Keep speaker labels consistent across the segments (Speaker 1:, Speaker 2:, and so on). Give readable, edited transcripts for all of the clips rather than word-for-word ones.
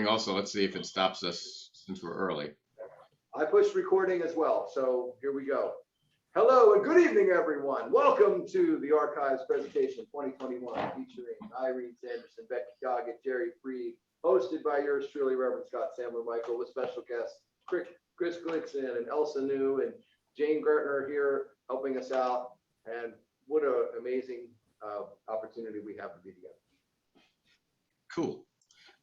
Speaker 1: Also, let's see if it stops us since we're early.
Speaker 2: I pushed recording as well, so here we go. Hello and good evening, everyone. Welcome to the Archives presentation 2021 featuring Irene, Sanderson, Becky, Doggett, Jerry Freed, hosted by yours truly, Reverend Scott Sandler Michael, with special guests Chris Glickson and Elsa New and Jane Gaertner here helping us out. And what an amazing opportunity we have to be together.
Speaker 1: Cool.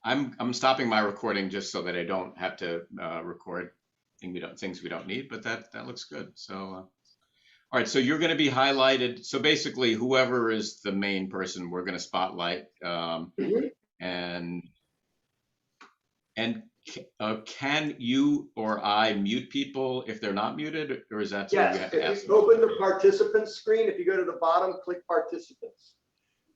Speaker 1: I'm stopping my recording just so that I don't have to record things we don't need, but that looks good. So, all right. So you're going to be highlighted. So basically, whoever is the main person, we're going to spotlight. And can you or I mute people if they're not muted, or is that?
Speaker 2: Yes. If you open the participants screen, if you go to the bottom, click participants,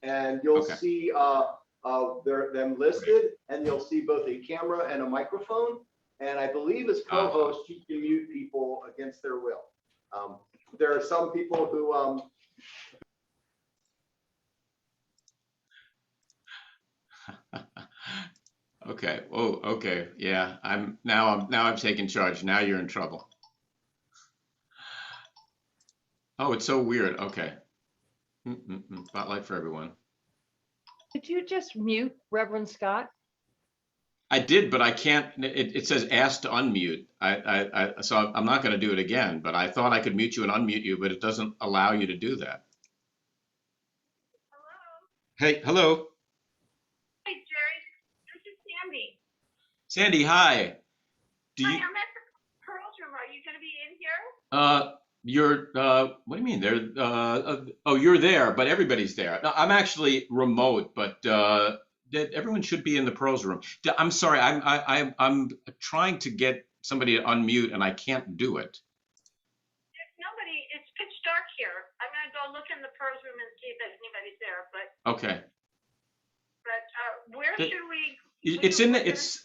Speaker 2: and you'll see them listed, and you'll see both a camera and a microphone. And I believe as co-host, you can mute people against their will. There are some people who
Speaker 1: Okay. Oh, okay. Yeah. I'm taking charge. Now you're in trouble. Oh, it's so weird. Okay. Spotlight for everyone.
Speaker 3: Did you just mute Reverend Scott?
Speaker 1: I did, but I can't. It says ask to unmute. So I'm not going to do it again. But I thought I could mute you and unmute you, but it doesn't allow you to do that.
Speaker 4: Hello.
Speaker 1: Hey, hello.
Speaker 4: Hey, Jerry. This is Sandy.
Speaker 1: Sandy, hi.
Speaker 4: Hi, I'm at the Pearls room. Are you going to be in here?
Speaker 1: What do you mean? Oh, you're there, but everybody's there. No, I'm actually remote, but everyone should be in the Pearls room. I'm sorry, I'm trying to get somebody to unmute and I can't do it.
Speaker 4: There's nobody. It's pitch dark here. I'm going to go look in the Pearls room and see if anybody's there. But
Speaker 1: okay.
Speaker 4: But where should we?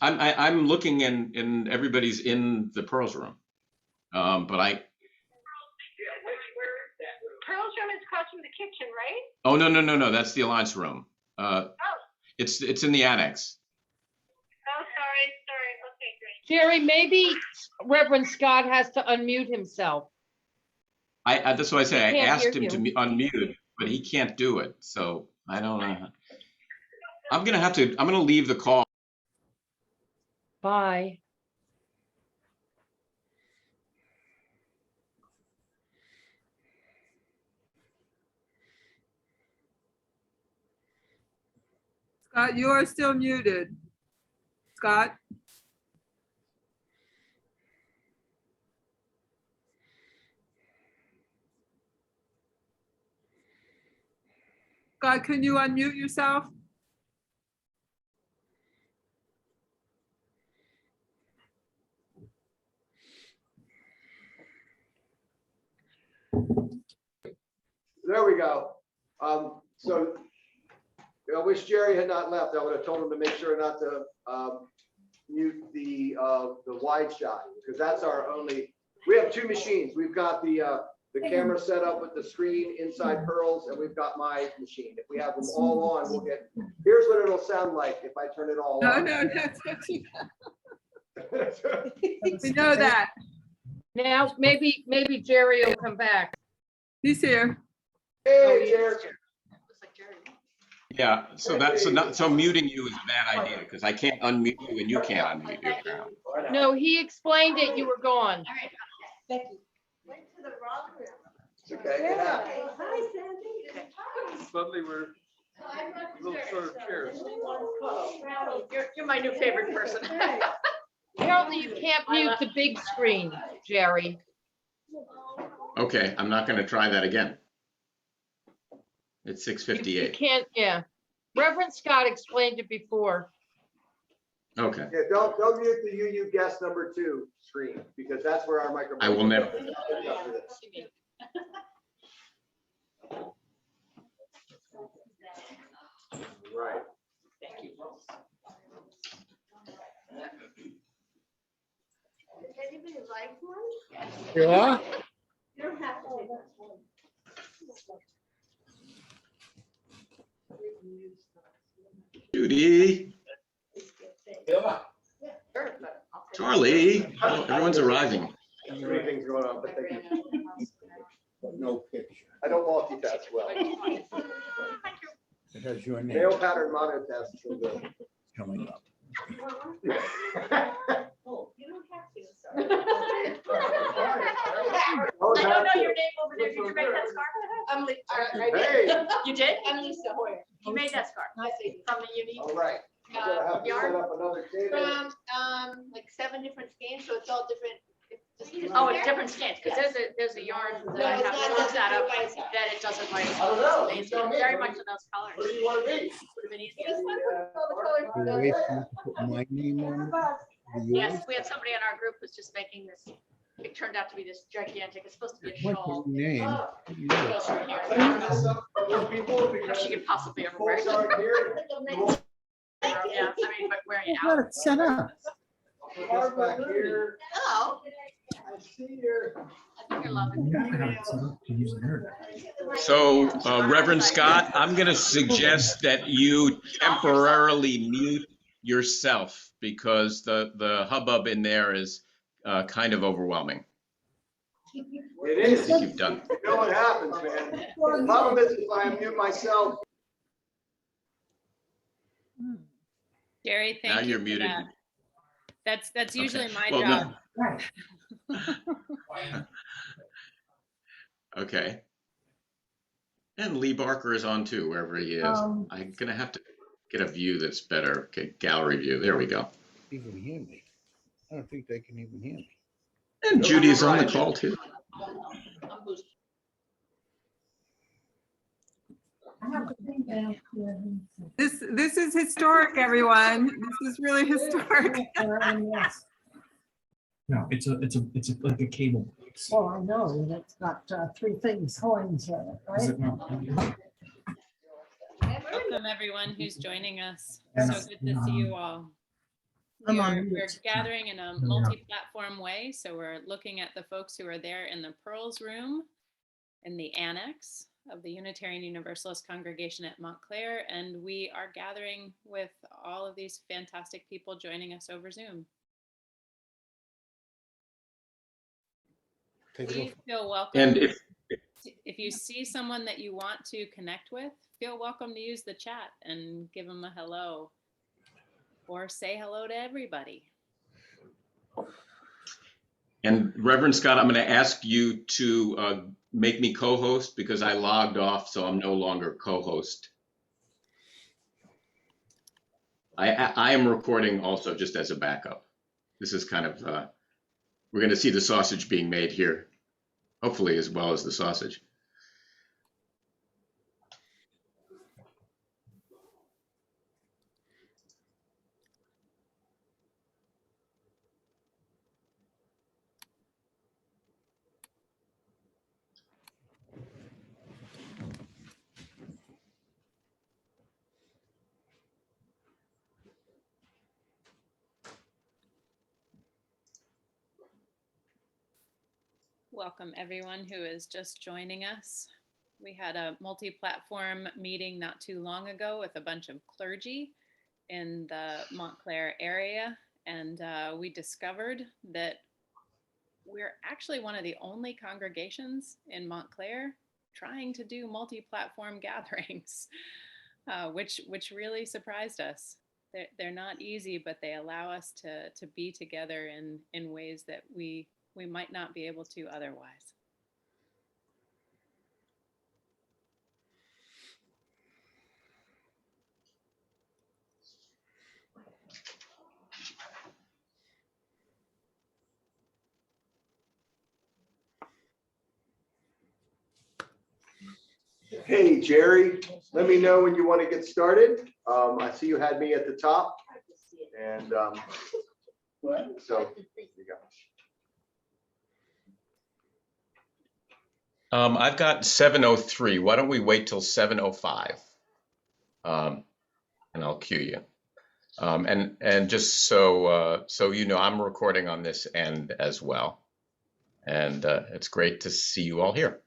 Speaker 1: I'm looking and everybody's in the Pearls room. But I.
Speaker 4: Pearls room is across from the kitchen, right?
Speaker 1: Oh no, that's the Alliance room. It's in the annex.
Speaker 4: Oh, sorry. Okay, great.
Speaker 3: Jerry, maybe Reverend Scott has to unmute himself.
Speaker 1: That's what I say. I asked him to unmute, but he can't do it. So I don't know. I'm gonna leave the call.
Speaker 3: Bye.
Speaker 5: Scott, you are still muted. Scott? Scott, can you unmute yourself?
Speaker 2: there we go. So I wish Jerry had not left. I would have told him to make sure not to mute the wide shot, because that's our only. We have two machines. We've got the camera set up with the screen inside Pearls, and we've got my machine. If we have them all on, we'll get. Here's what it'll sound like if I turn it all on.
Speaker 5: No, that's what you. We know that.
Speaker 3: Now, maybe Jerry will come back.
Speaker 5: He's here.
Speaker 2: Hey, Jerry.
Speaker 1: Yeah, so muting you is a bad idea because I can't unmute you and you can't unmute you.
Speaker 3: No, he explained it. You were gone.
Speaker 4: All right, Becky. Went to the wrong room.
Speaker 2: It's okay.
Speaker 4: Yeah. Hi, Sandy.
Speaker 5: Suddenly we're little sort of chairs.
Speaker 4: You're my new favorite person.
Speaker 3: Apparently you can't mute the big screen, Jerry.
Speaker 1: Okay, I'm not going to try that again. It's
Speaker 3: You
Speaker 1: 6:58.
Speaker 3: can't, yeah. Reverend Scott explained it before.
Speaker 1: Okay.
Speaker 2: Yeah, don't mute the UU guest number 2 screen, because that's where our microphone.
Speaker 1: I will never.
Speaker 2: Right.
Speaker 4: Thank you. Does anybody like one?
Speaker 5: Yeah.
Speaker 4: You don't have to.
Speaker 1: Judy.
Speaker 4: Yeah.
Speaker 1: Charlie, oh, everyone's arriving.
Speaker 2: Too many things going on, but thank you.
Speaker 6: No picture.
Speaker 2: I don't multitask well.
Speaker 6: It has your name
Speaker 2: Male pattern monotask is so good.
Speaker 6: coming up.
Speaker 2: Oh,
Speaker 4: I don't know
Speaker 2: that's
Speaker 4: your
Speaker 2: it.
Speaker 4: name over there. Did you make that scarf?
Speaker 7: I'm
Speaker 2: Hey,
Speaker 4: You did?
Speaker 7: I'm Lisa Hoyer.
Speaker 4: You made that scarf from the uni?
Speaker 2: all right. We're gonna have to set up another table.
Speaker 7: From like 7 different skeins, so it's all different.
Speaker 4: Oh, it's different skins, because there's a yarn
Speaker 7: No,
Speaker 4: that I
Speaker 7: it's
Speaker 4: have
Speaker 7: not
Speaker 4: to look that up,
Speaker 7: by itself.
Speaker 4: that it doesn't like.
Speaker 2: I don't know. You
Speaker 4: It's
Speaker 2: tell me.
Speaker 4: very much in those colors.
Speaker 2: What do you want to be?
Speaker 4: Would have been easier.
Speaker 7: This one with all the colors.
Speaker 6: You wait for me to put my name on it? The yours?
Speaker 4: Yes, we had somebody in our group who's just making this, it turned out to be this gigantic, it's supposed to be a
Speaker 6: What's
Speaker 4: shawl.
Speaker 6: your name?
Speaker 4: It goes from here.
Speaker 2: I need this up for those people
Speaker 4: If
Speaker 2: because
Speaker 4: she could possibly ever wear
Speaker 2: folks
Speaker 4: it.
Speaker 2: aren't here.
Speaker 4: Yeah, I mean, but wearing it
Speaker 6: I got
Speaker 4: out.
Speaker 6: it set up.
Speaker 2: This back here.
Speaker 4: Hello,
Speaker 2: I see your.
Speaker 4: I think you're loving.
Speaker 1: So Reverend Scott, I'm going to suggest that you temporarily mute yourself because the hubbub in there is kind of overwhelming.
Speaker 2: It
Speaker 1: I
Speaker 2: is.
Speaker 1: think you've done.
Speaker 2: You know what happens, man. The problem is if I mute myself,
Speaker 8: Jerry,
Speaker 1: Now
Speaker 8: thank you
Speaker 1: you're
Speaker 8: for
Speaker 1: muted.
Speaker 8: that. That's usually
Speaker 1: Okay.
Speaker 8: my
Speaker 1: Well, no.
Speaker 8: job.
Speaker 1: Okay. And Lee Barker is on too, wherever he is. I'm gonna have to get a view that's better. Okay, gallery view. There we go.
Speaker 6: Even hear me. I don't think they can even hear me.
Speaker 1: And Judy's on the call too.
Speaker 5: This is historic, everyone. This is really historic.
Speaker 9: No, it's like a cable box.
Speaker 10: Well, I know, it's got 3 things, coins in it,
Speaker 9: Is
Speaker 10: right?
Speaker 9: it not?
Speaker 8: Welcome everyone who's joining us.
Speaker 9: Yes.
Speaker 8: So good to see you all.
Speaker 10: I'm
Speaker 8: We're,
Speaker 10: on
Speaker 8: we're
Speaker 10: mute.
Speaker 8: gathering in a multi-platform way, so we're looking at the folks who are there in the Pearls Room, in the annex of the Unitarian Universalist Congregation at Montclair, and we are gathering with all of these fantastic people joining us over Zoom.
Speaker 6: Take it
Speaker 8: Please
Speaker 6: off.
Speaker 8: feel welcome.
Speaker 1: And
Speaker 8: If you see someone that you want to connect with, feel welcome to use the chat and give them a hello or say hello to everybody.
Speaker 1: And Reverend Scott, I'm going to ask you to make me co-host because I logged off, so I'm no longer co-host. I am recording also just as a backup. This is kind of, we're going to see the sausage being made here, hopefully as well as the sausage.
Speaker 8: Welcome everyone who is just joining us. We had a multi-platform meeting not too long ago with a bunch of clergy in the Montclair area, and we discovered that we're actually one of the only congregations in Montclair trying to do multi-platform gatherings, which really surprised us. They're not easy, but they allow us to be together in ways that we might not be able to otherwise.
Speaker 2: Hey, Jerry, let me know when you want to get started. I see you had me at the top. And so, here you go.
Speaker 1: I've got 7:03. Why don't we wait till 7:05? And I'll cue you. And just so you know, I'm recording on this end as well. And it's great to see you all here.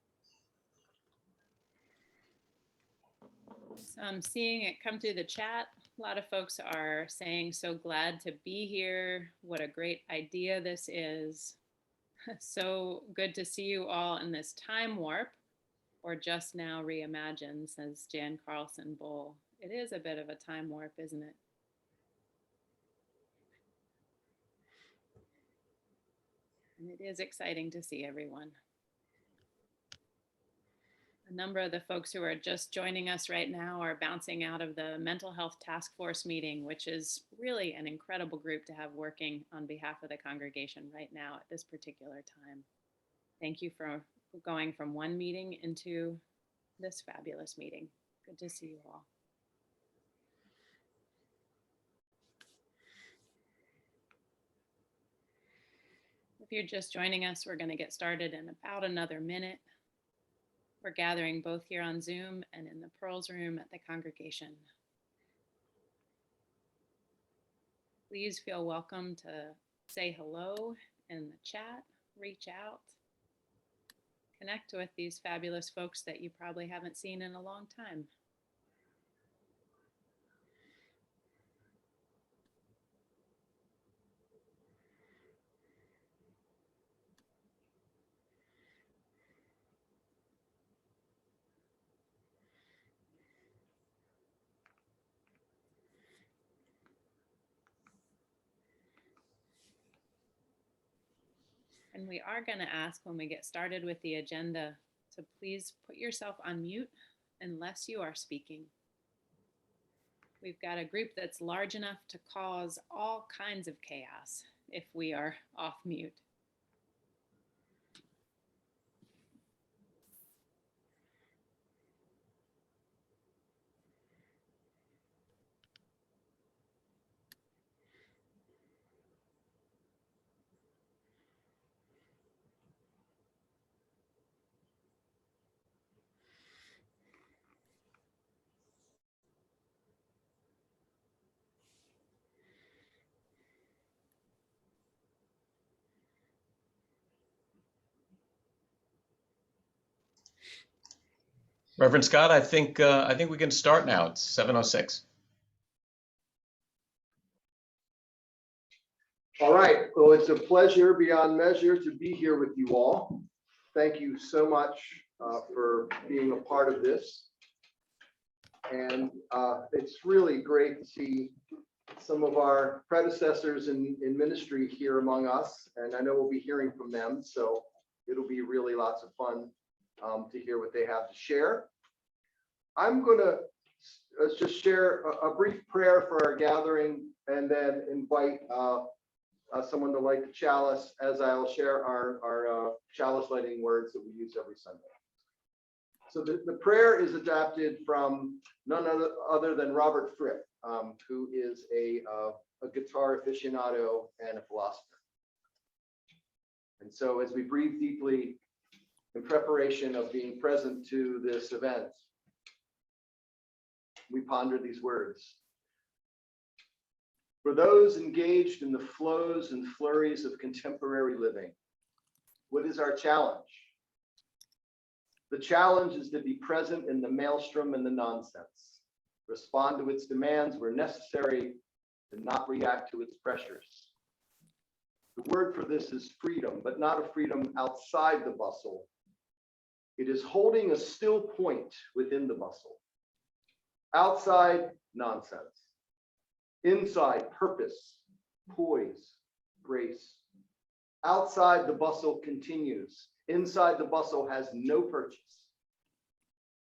Speaker 8: So I'm seeing it come through the chat. A lot of folks are saying so glad to be here. What a great idea this is. So good to see you all in this time warp, or just now reimagined, says Jan Carlson Bull. It is a bit of a time warp, isn't it? And it is exciting to see everyone. A number of the folks who are just joining us right now are bouncing out of the Mental Health Task Force meeting, which is really an incredible group to have working on behalf of the congregation right now at this particular time. Thank you for going from one meeting into this fabulous meeting. Good to see you all. If you're just joining us, we're going to get started in about another minute. We're gathering both here on Zoom and in the Pearls room at the congregation. Please feel welcome to say hello in the chat, reach out, connect with these fabulous folks that you probably haven't seen in a long time. And we are going to ask when we get started with the agenda to please put yourself on mute unless you are speaking. We've got a group that's large enough to cause all kinds of chaos if we are off mute.
Speaker 1: Reverend Scott, I think we can start now. It's 7:06.
Speaker 2: All right, well, it's a pleasure beyond measure to be here with you all. Thank you so much for being a part of this. And it's really great to see some of our predecessors in ministry here among us. And I know we'll be hearing from them, so it'll be really lots of fun to hear what they have to share. I'm going to just share a brief prayer for our gathering and then invite someone to light the chalice as I'll share our chalice lighting words that we use every Sunday. So the prayer is adapted from none other than Robert Fripp, who is a guitar aficionado and a philosopher. And so as we breathe deeply in preparation of being present to this event, we ponder these words. For those engaged in the flows and flurries of contemporary living, what is our challenge? The challenge is to be present in the maelstrom and the nonsense, respond to its demands where necessary, and not react to its pressures. The word for this is freedom, but not a freedom outside the bustle. It is holding a still point within the bustle. Outside, nonsense. Inside, purpose, poise, grace. Outside, the bustle continues. Inside, the bustle has no purchase.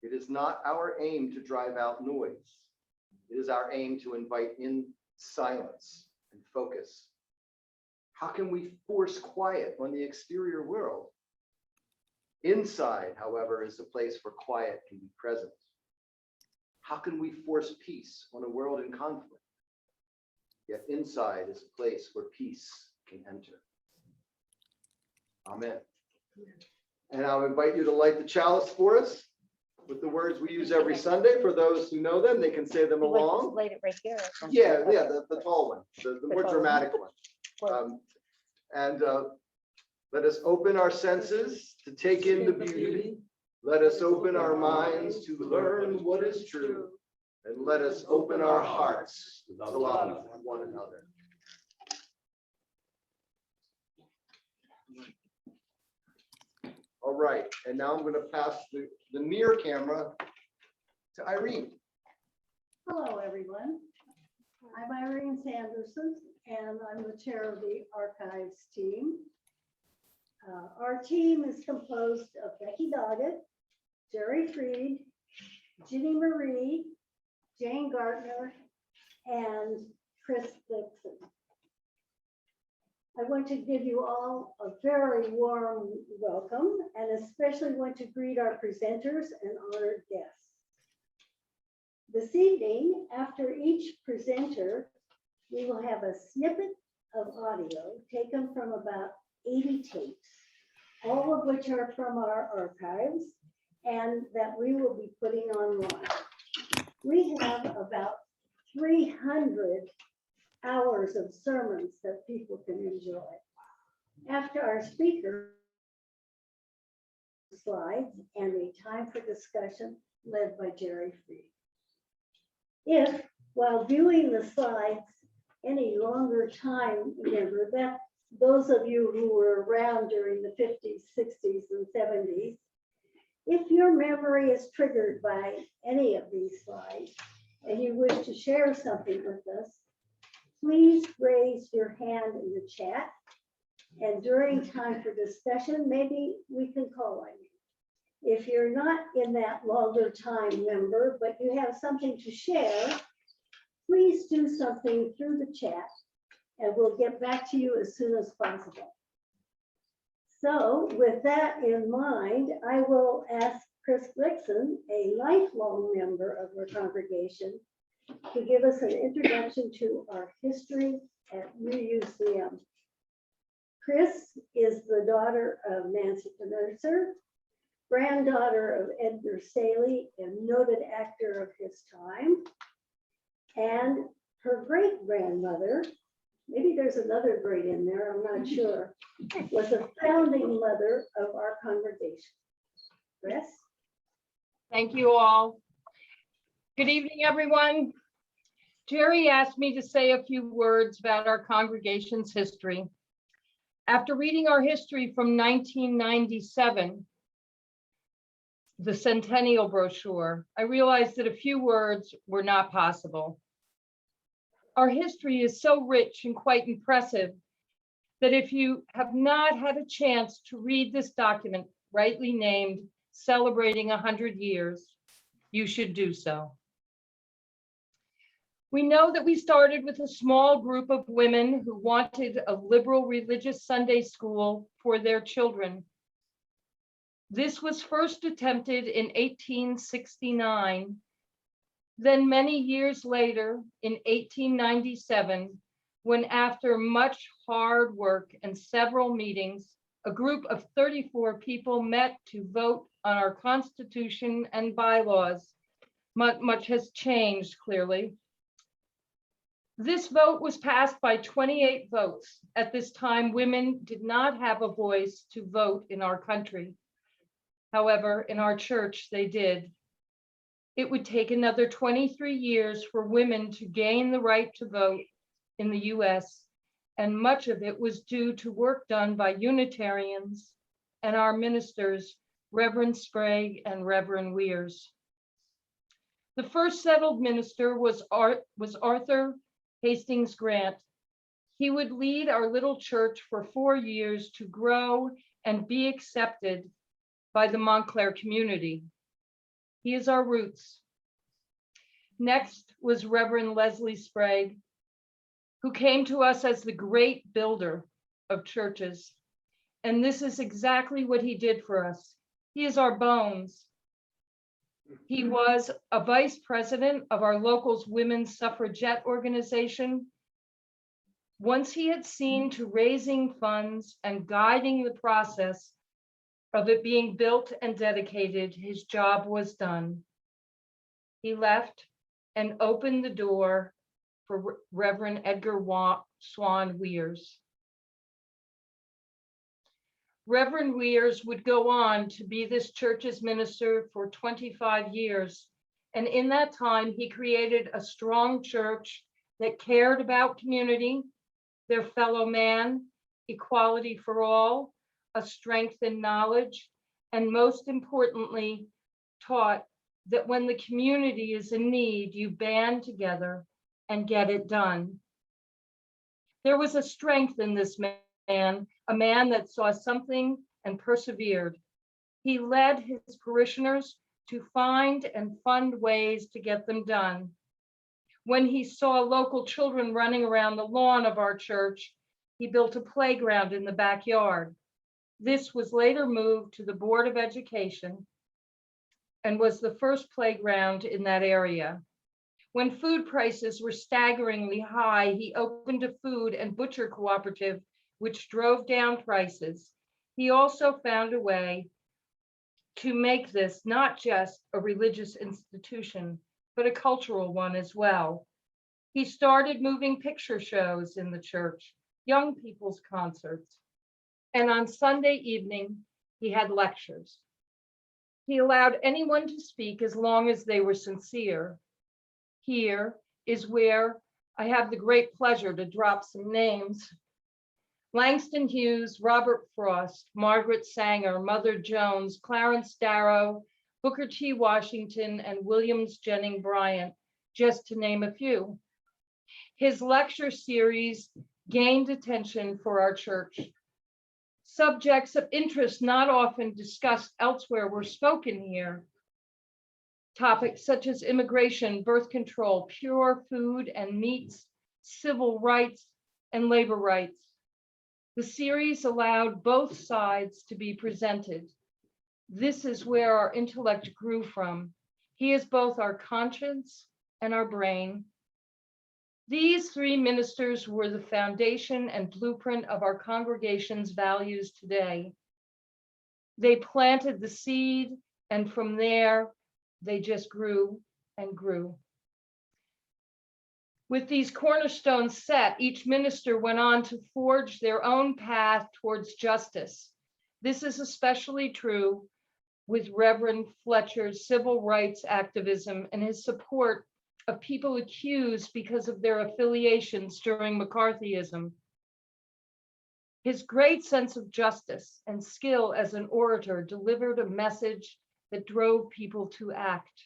Speaker 2: It is not our aim to drive out noise. It is our aim to invite in silence and focus. How can we force quiet on the exterior world? Inside, however, is the place where quiet can be present. How can we force peace on a world in conflict? Yet inside is a place where peace can enter. Amen. And I'll invite you to light the chalice for us with the words we use every Sunday. For those who know them, they can say them along.
Speaker 7: Light it right here.
Speaker 2: Yeah, the tall one, the more dramatic one. Let us open our senses to take in the beauty. Let us open our minds to learn what is true. And let us open our hearts to love one another. All right, and now I'm going to pass the near camera to Irene.
Speaker 10: Hello, everyone. I'm Irene Sanderson, and I'm the chair of the archives team. Our team is composed of Becky Doggett, Jerry Freed, Ginny Marie, Jane Gaertner, and Chris Dixon. I want to give you all a very warm welcome and especially want to greet our presenters and honored guests. This evening, after each presenter, we will have a snippet of audio taken from about 80 tapes, all of which are from our archives and that we will be putting online. We have about 300 hours of sermons that people can enjoy. After our speaker slides and a time for discussion led by Jerry Freed. If, while viewing the slides, any longer time, remember that those of you who were around during the 50s, 60s, and 70s, if your memory is triggered by any of these slides and you wish to share something with us, please raise your hand in the chat. And during time for discussion, maybe we can call on you. If you're not in that longer time member, but you have something to share, please do something through the chat and we'll get back to you as soon as possible. So with that in mind, I will ask Chris Dixon, a lifelong member of our congregation, to give us an introduction to our history at UUCM. Chris is the daughter of Nancy Mercer, granddaughter of Edgar Saley, a noted actor of his time, and her great-grandmother, maybe there's another great in there, I'm not sure, was a founding mother of our congregation. Chris?
Speaker 3: Thank you all. Good evening, everyone. Jerry asked me to say a few words about our congregation's history. After reading our history from 1997, the centennial brochure, I realized that a few words were not possible. Our history is so rich and quite impressive that if you have not had a chance to read this document, rightly named Celebrating 100 Years, you should do so. We know that we started with a small group of women who wanted a liberal religious Sunday school for their children. This was first attempted in 1869. Then many years later, in 1897, when after much hard work and several meetings, a group of 34 people met to vote on our Constitution and bylaws. Much has changed, clearly. This vote was passed by 28 votes. At this time, women did not have a voice to vote in our country. However, in our church, they did. It would take another 23 years for women to gain the right to vote in the US, and much of it was due to work done by Unitarians and our ministers, Reverend Sprague and Reverend Weirs. The first settled minister was Arthur Hastings Grant. He would lead our little church for 4 years to grow and be accepted by the Montclair community. He is our roots. Next was Reverend Leslie Sprague, who came to us as the great builder of churches. And this is exactly what he did for us. He is our bones. He was a vice president of our local's women's suffragette organization. Once he had seen to raising funds and guiding the process of it being built and dedicated, his job was done. He left and opened the door for Reverend Edgar Swan Weirs. Reverend Weirs would go on to be this church's minister for 25 years And in that time, he created a strong church that cared about community, their fellow man, equality for all, a strength in knowledge, and most importantly, taught that when the community is in need, you band together and get it done. There was a strength in this man, a man that saw something and persevered. He led his parishioners to find and fund ways to get them done. When he saw local children running around the lawn of our church, he built a playground in the backyard. This was later moved to the Board of Education and was the first playground in that area. When food prices were staggeringly high, he opened a food and butcher cooperative, which drove down prices. He also found a way to make this not just a religious institution, but a cultural one as well. He started moving picture shows in the church, young people's concerts, and on Sunday evening, he had lectures. He allowed anyone to speak as long as they were sincere. Here is where I have the great pleasure to drop some names. Langston Hughes, Robert Frost, Margaret Sanger, Mother Jones, Clarence Darrow, Booker T. Washington, and Williams Jennings Bryant, just to name a few. His lecture series gained attention for our church. Subjects of interest not often discussed elsewhere were spoken here. Topics such as immigration, birth control, pure food and meats, civil rights, and labor rights. The series allowed both sides to be presented. This is where our intellect grew from. He is both our conscience and our brain. These three ministers were the foundation and blueprint of our congregation's values today. They planted the seed, and from there, they just grew and grew. With these cornerstones set, each minister went on to forge their own path towards justice. This is especially true with Reverend Fletcher's civil rights activism and his support of people accused because of their affiliations during McCarthyism. His great sense of justice and skill as an orator delivered a message that drove people to act.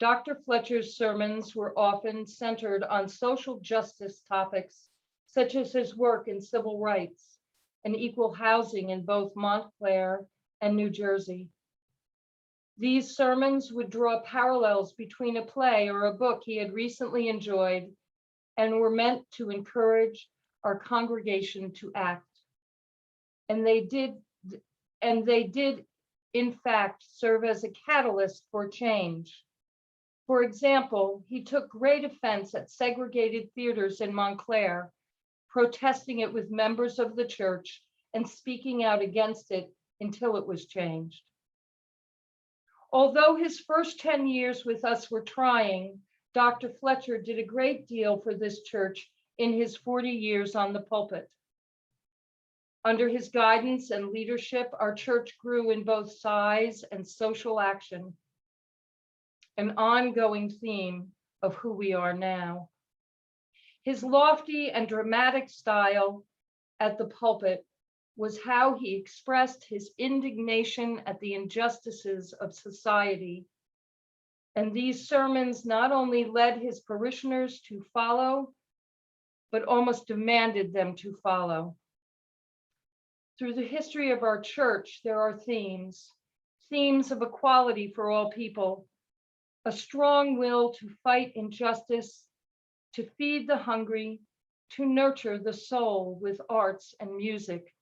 Speaker 3: Dr. Fletcher's sermons were often centered on social justice topics, such as his work in civil rights and equal housing in both Montclair and New Jersey. These sermons would draw parallels between a play or a book he had recently enjoyed and were meant to encourage our congregation to act. And they did, in fact, serve as a catalyst for change. For example, he took great offense at segregated theaters in Montclair, protesting it with members of the church and speaking out against it until it was changed. Although his first 10 years with us were trying, Dr. Fletcher did a great deal for this church in his 40 years on the pulpit. Under his guidance and leadership, our church grew in both size and social action, an ongoing theme of who we are now. His lofty and dramatic style at the pulpit was how he expressed his indignation at the injustices of society. And these sermons not only led his parishioners to follow, but almost demanded them to follow. Through the history of our church, there are themes of equality for all people, a strong will to fight injustice, to feed the hungry, to nurture the soul with arts and music,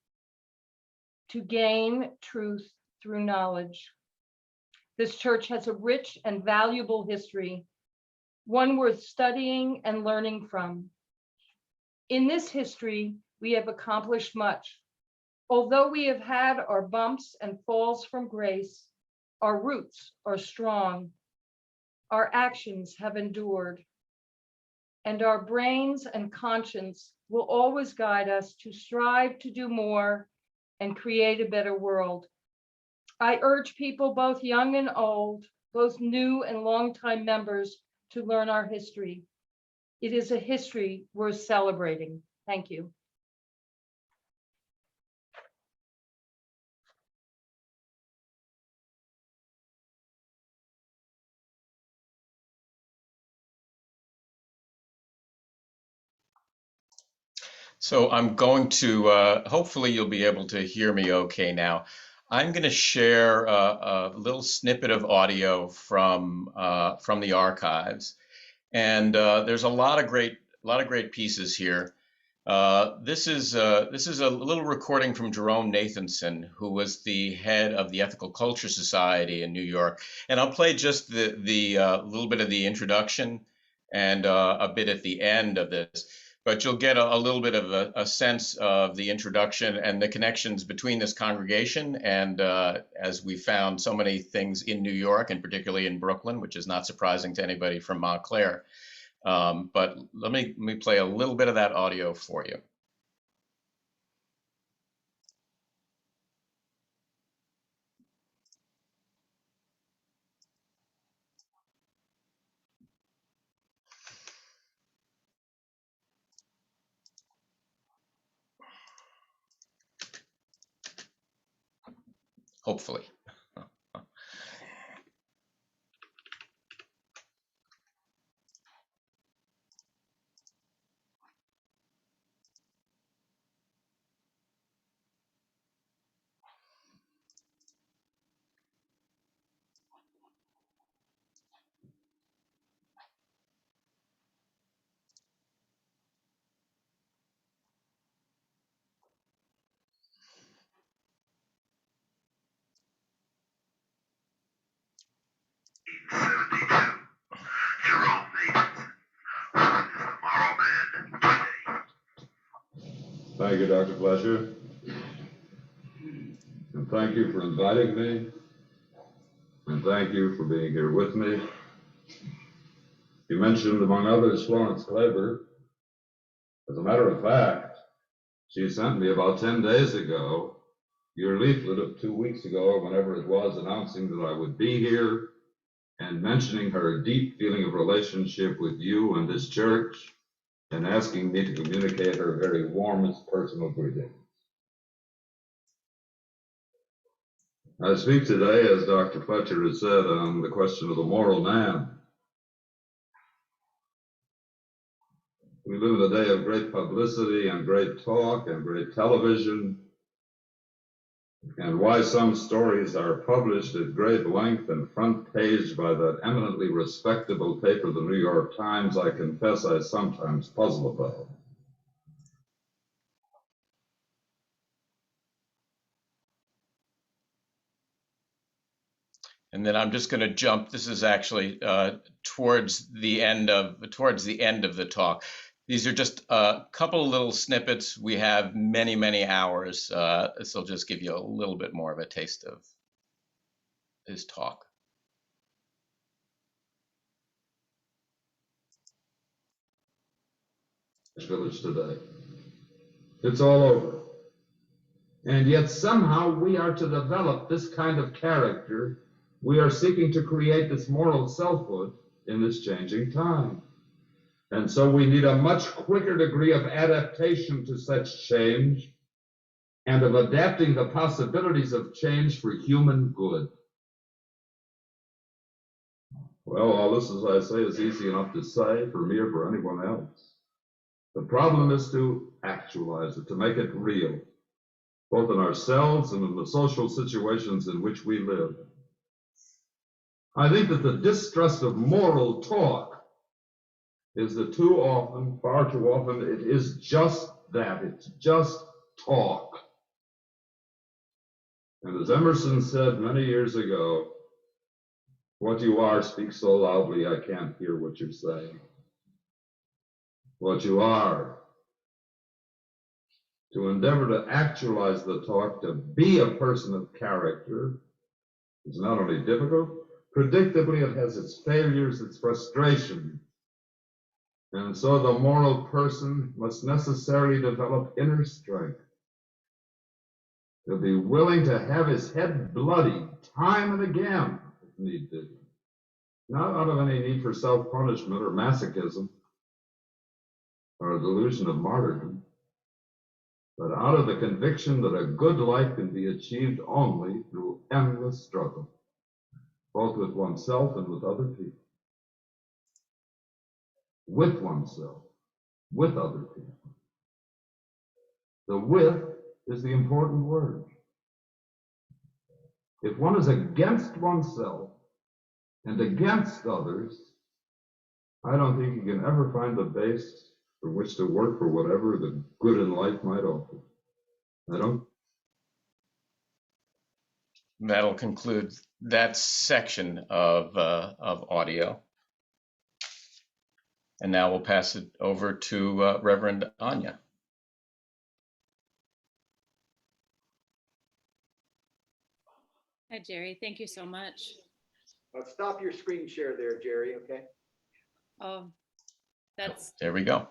Speaker 3: to gain truth through knowledge. This church has a rich and valuable history, one worth studying and learning from. In this history, we have accomplished much. Although we have had our bumps and falls from grace, our roots are strong, our actions have endured, and our brains and conscience will always guide us to strive to do more and create a better world. I urge people, both young and old, both new and longtime members, to learn our history. It is a history worth celebrating. Thank you.
Speaker 1: So I'm going to, hopefully you'll be able to hear me okay now. I'm going to share a little snippet of audio from the archives. And there's a lot of great pieces here. This is a little recording from Jerome Nathanson, who was the head of the Ethical Culture Society in New York. And I'll play just the little bit of the introduction and a bit at the end of this. But you'll get a little bit of a sense of the introduction and the connections between this congregation and, as we found, so many things in New York and particularly in Brooklyn, which is not surprising to anybody from Montclair. But let me play a little bit of that audio for you. Hopefully.
Speaker 11: Jerome Nathanson, Tomorrow Man today. Thank you, Dr. Fletcher. And thank you for inviting me. And thank you for being here with me. You mentioned, among others, Florence Kleber. As a matter of fact, she sent me about 10 days ago your leaflet of 2 weeks ago, or whenever it was, announcing that I would be here and mentioning her deep feeling of relationship with you and this church and asking me to communicate her very warmest personal greetings. I speak today, as Dr. Fletcher has said, on the question of the moral man. We live in a day of great publicity and great talk and great television, and why some stories are published at great length and front page by that eminently respectable paper, the New York Times, I confess I sometimes puzzle about.
Speaker 1: And then I'm just going to jump. This is actually towards the end of the talk. These are just a couple of little snippets. We have many hours. This will just give you a little bit more of a taste of his talk.
Speaker 11: Village today. It's all over. And yet somehow we are to develop this kind of character. We are seeking to create this moral selfhood in this changing time. And so we need a much quicker degree of adaptation to such change and of adapting the possibilities of change for human good. Well, all this, as I say, is easy enough to say for me or for anyone else. The problem is to actualize it, to make it real, both in ourselves and in the social situations in which we live. I think that the distrust of moral talk is that too often, far too often, it is just that. It's just talk. And as Emerson said many years ago, what you are speaks so loudly I can't hear what you're saying. What you are. To endeavor to actualize the talk, to be a person of character, is not only difficult, predictably it has its failures, its frustration. And so the moral person must necessarily develop inner strength. To be willing to have his head bloodied time and again, if need be. not out of any need for self-punishment or masochism or a delusion of martyrdom, but out of the conviction that a good life can be achieved only through endless struggle, both with oneself and with other people. With oneself, with other people. The with is the important word. If one is against oneself and against others, I don't think you can ever find the base for which to work for whatever the good in life might offer. I don't.
Speaker 1: That'll conclude that section of audio. And now we'll pass it over to Reverend Anya.
Speaker 8: Hi, Jerry. Thank you so much.
Speaker 2: Stop your screen share there, Jerry, okay?
Speaker 8: Oh, that's
Speaker 1: There we go.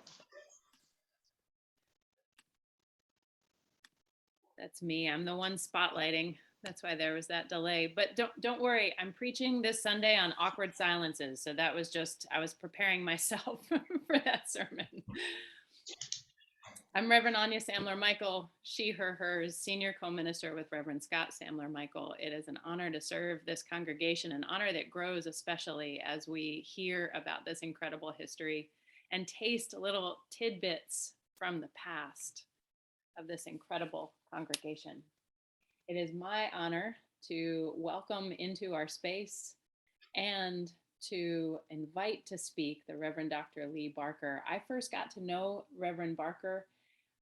Speaker 8: me. I'm the one spotlighting. That's why there was that delay. But don't worry. I'm preaching this Sunday on awkward silences. So that was just, I was preparing myself for that sermon. I'm Reverend Anya Samler-Michael, she, her, hers, senior co-minister with Reverend Scott Samler-Michael. It is an honor to serve this congregation, an honor that grows especially as we hear about this incredible history and taste little tidbits from the past of this incredible congregation. It is my honor to welcome into our space and to invite to speak the Reverend Dr. Lee Barker. I first got to know Reverend Barker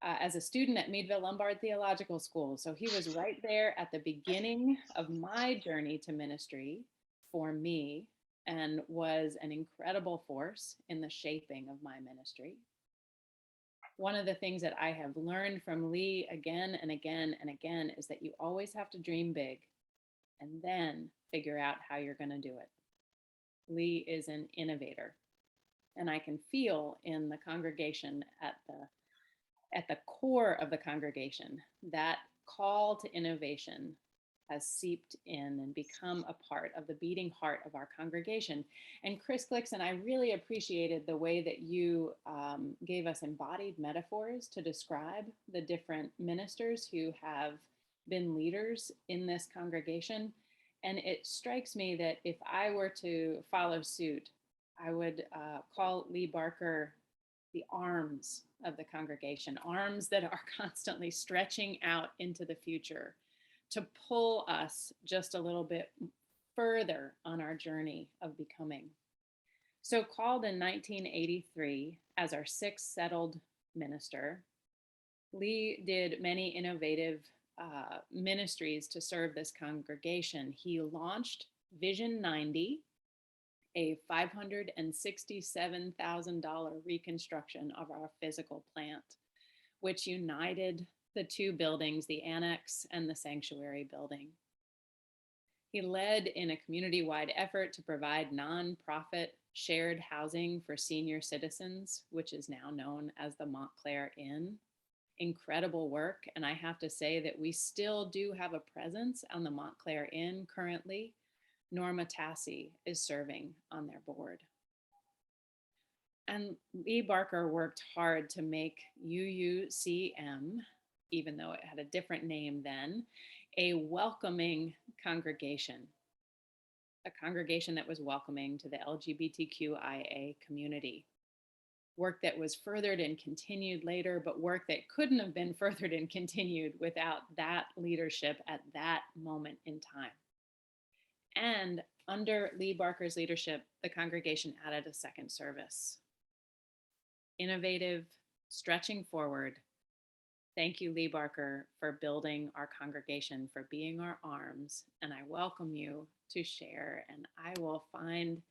Speaker 8: as a student at Meadville Lombard Theological School. So he was right there at the beginning of my journey to ministry for me and was an incredible force in the shaping of my ministry. One of the things that I have learned from Lee again and again and again is that you always have to dream big and then figure out how you're going to do it. Lee is an innovator, and I can feel in the congregation at the core of the congregation that call to innovation has seeped in and become a part of the beating heart of our congregation. And Chris Clixon, I really appreciated the way that you gave us embodied metaphors to describe the different ministers who have been leaders in this congregation. And it strikes me that if I were to follow suit, I would call Lee Barker the arms of the congregation, arms that are constantly stretching out into the future to pull us just a little bit further on our journey of becoming. So called in 1983 as our sixth settled minister, Lee did many innovative ministries to serve this congregation. He launched Vision 90, a $567,000 reconstruction of our physical plant, which united the two buildings, the annex and the sanctuary building. He led in a community-wide effort to provide nonprofit shared housing for senior citizens, which is now known as the Montclair Inn. Incredible work, and I have to say that we still do have a presence on the Montclair Inn currently. Norma Tassi is serving on their board. And Lee Barker worked hard to make UUCM, even though it had a different name then, a welcoming congregation, a congregation that was welcoming to the LGBTQIA community. Work that was furthered and continued later, but work that couldn't have been furthered and continued without that leadership at that moment in time. And under Lee Barker's leadership, the congregation added a second service. Innovative, stretching forward. Thank you, Lee Barker, for building our congregation, for being our arms. And I welcome you to share, and I will find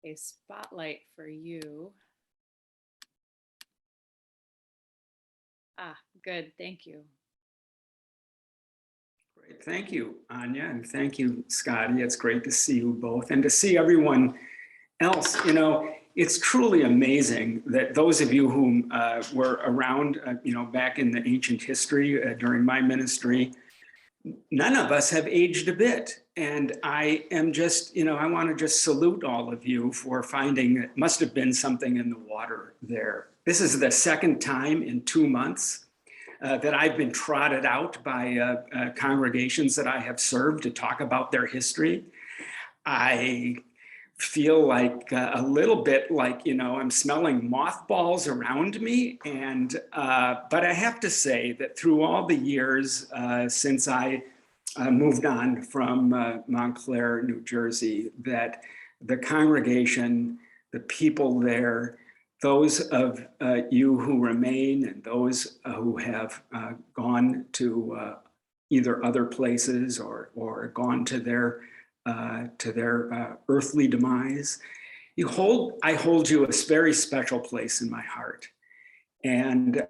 Speaker 8: a spotlight for you. Ah, good, thank you.
Speaker 12: Great, thank you, Anya, and thank you, Scotty. It's great to see you both and to see everyone else. You know, it's truly amazing that those of you who were around, back in the ancient history during my ministry, none of us have aged a bit. And I am just, I want to just salute all of you for finding it must have been something in the water there. This is the second time in 2 months that I've been trotted out by congregations that I have served to talk about their history. I feel like a little bit like, I'm smelling mothballs around me. And, but I have to say that through all the years since I moved on from Montclair, New Jersey, that the congregation, the people there, those of you who remain and those who have gone to either other places or gone to their earthly demise, I hold you a very special place in my heart. And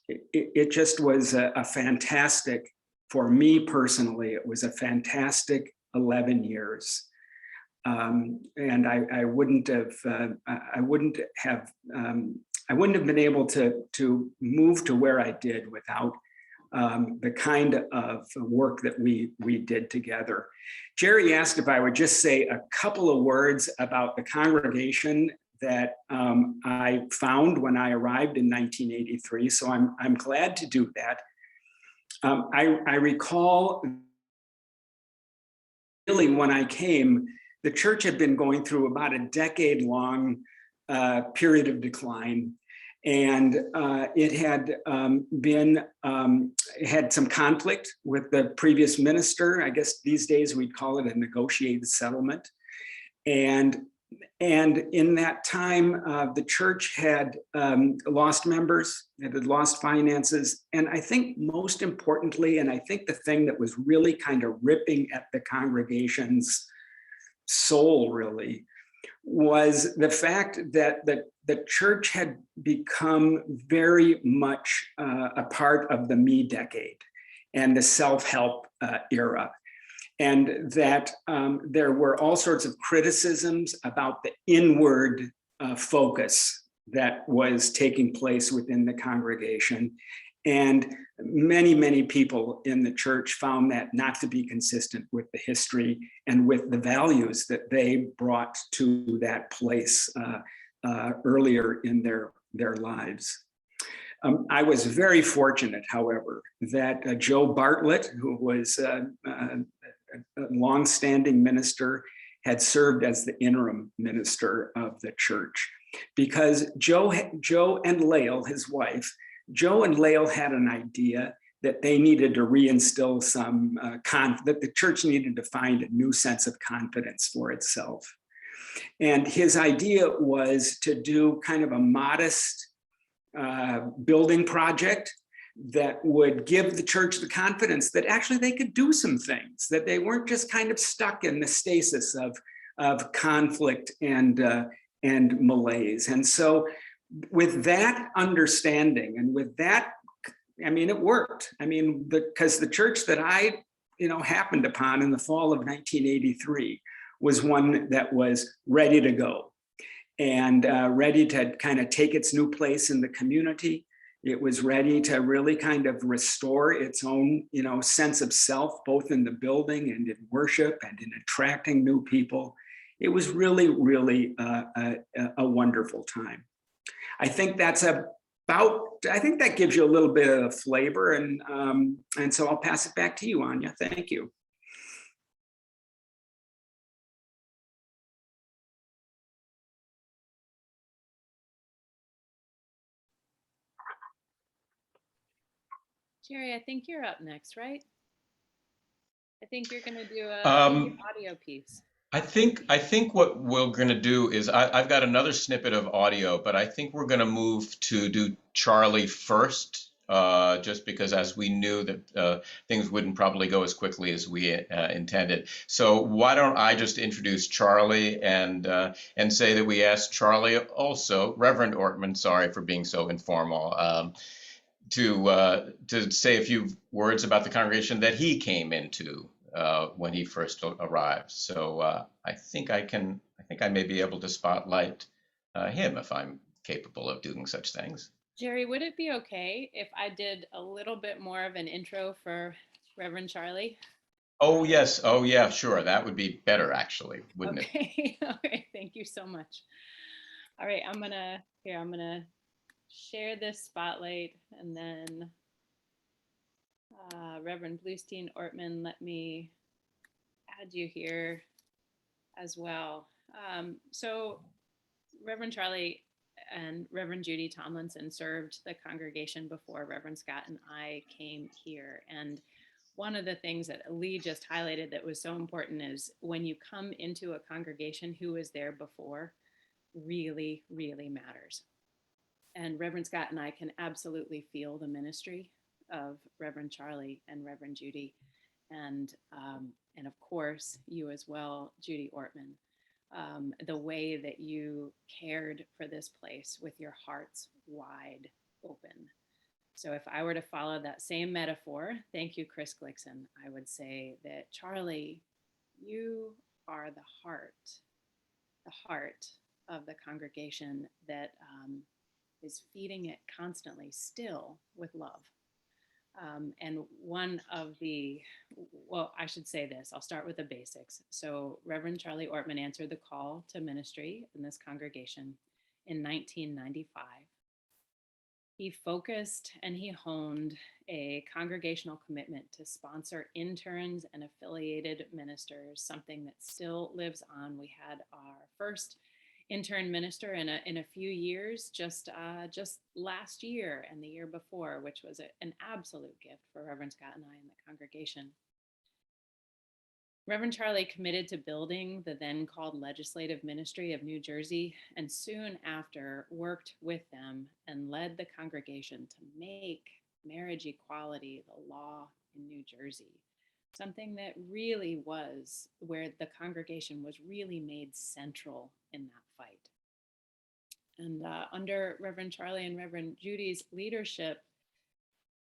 Speaker 12: it just was a fantastic, for me personally, it was a fantastic 11 years. And I wouldn't have been able to move to where I did without the kind of work that we did together. Jerry asked if I would just say a couple of words about the congregation that I found when I arrived in 1983. So I'm glad to do that. I recall really when I came, the church had been going through about a decade-long period of decline. And it had had some conflict with the previous minister. I guess these days we'd call it a negotiated settlement. And in that time, the church had lost members, it had lost finances. And I think most importantly, and I think the thing that was really kind of ripping at the congregation's soul really, was the fact that the church had become very much a part of the me decade and the self-help era. And that there were all sorts of criticisms about the inward focus that was taking place within the congregation. And many, many people in the church found that not to be consistent with the history and with the values that they brought to that place earlier in their lives. I was very fortunate, however, that Joe Bartlett, who was a longstanding minister, had served as the interim minister of the church, because Joe and Lael, his wife, Joe and Lael had an idea that they needed to reinstill some that the church needed to find a new sense of confidence for itself. And his idea was to do kind of a modest building project that would give the church the confidence that actually they could do some things, that they weren't just kind of stuck in the stasis of conflict and malaise. And so with that understanding and with that, I mean, it worked. I mean, because the church that I, happened upon in the fall of 1983 was one that was ready to go and ready to kind of take its new place in the community. It was ready to really kind of restore its own, sense of self, both in the building and in worship and in attracting new people. It was really, really a wonderful time. I think that's I think that gives you a little bit of flavor, and so I'll pass it back to you, Anya. Thank you.
Speaker 8: Jerry, I think you're up next, right? I think you're going to do a audio piece.
Speaker 1: I think what we're going to do is I've got another snippet of audio, but I think we're going to move to do Charlie first, just because as we knew that things wouldn't probably go as quickly as we intended. So why don't I just introduce Charlie and say that we asked Charlie also, Reverend Ortman, sorry for being so informal, to say a few words about the congregation that he came into when he first arrived. So I think I may be able to spotlight him if I'm capable of doing such things.
Speaker 8: Jerry, would it be okay if I did a little bit more of an intro for Reverend Charlie?
Speaker 1: Oh, yes. Oh, yeah, sure. That would be better, actually, wouldn't it?
Speaker 8: Okay. Okay. Thank you so much. All right. I'm gonna share this spotlight, and then Reverend Bluestein, Ortman, let me add you here as well. So Reverend Charlie and Reverend Judy Tomlinson served the congregation before Reverend Scott and I came here. And one of the things that Lee just highlighted that was so important is when you come into a congregation who was there before, really, really matters. And Reverend Scott and I can absolutely feel the ministry of Reverend Charlie and Reverend Judy. And of course, you as well, Judy Ortman. The way that you cared for this place with your hearts wide open. So if I were to follow that same metaphor, thank you, Chris Glickson, I would say that Charlie, you are the heart of the congregation that is feeding it constantly still with love. And one of the, well, I should say this, I'll start with the basics. So Reverend Charlie Ortman answered the call to ministry in this congregation in 1995. He focused and he honed a congregational commitment to sponsor interns and affiliated ministers, something that still lives on. We had our first intern minister in a few years, just last year and the year before, which was an absolute gift for Reverend Scott and I in the congregation. Reverend Charlie committed to building the then called Legislative Ministry of New Jersey, and soon after worked with them and led the congregation to make marriage equality the law in New Jersey, something that really was where the congregation was really made central in that fight. And under Reverend Charlie and Reverend Judy's leadership,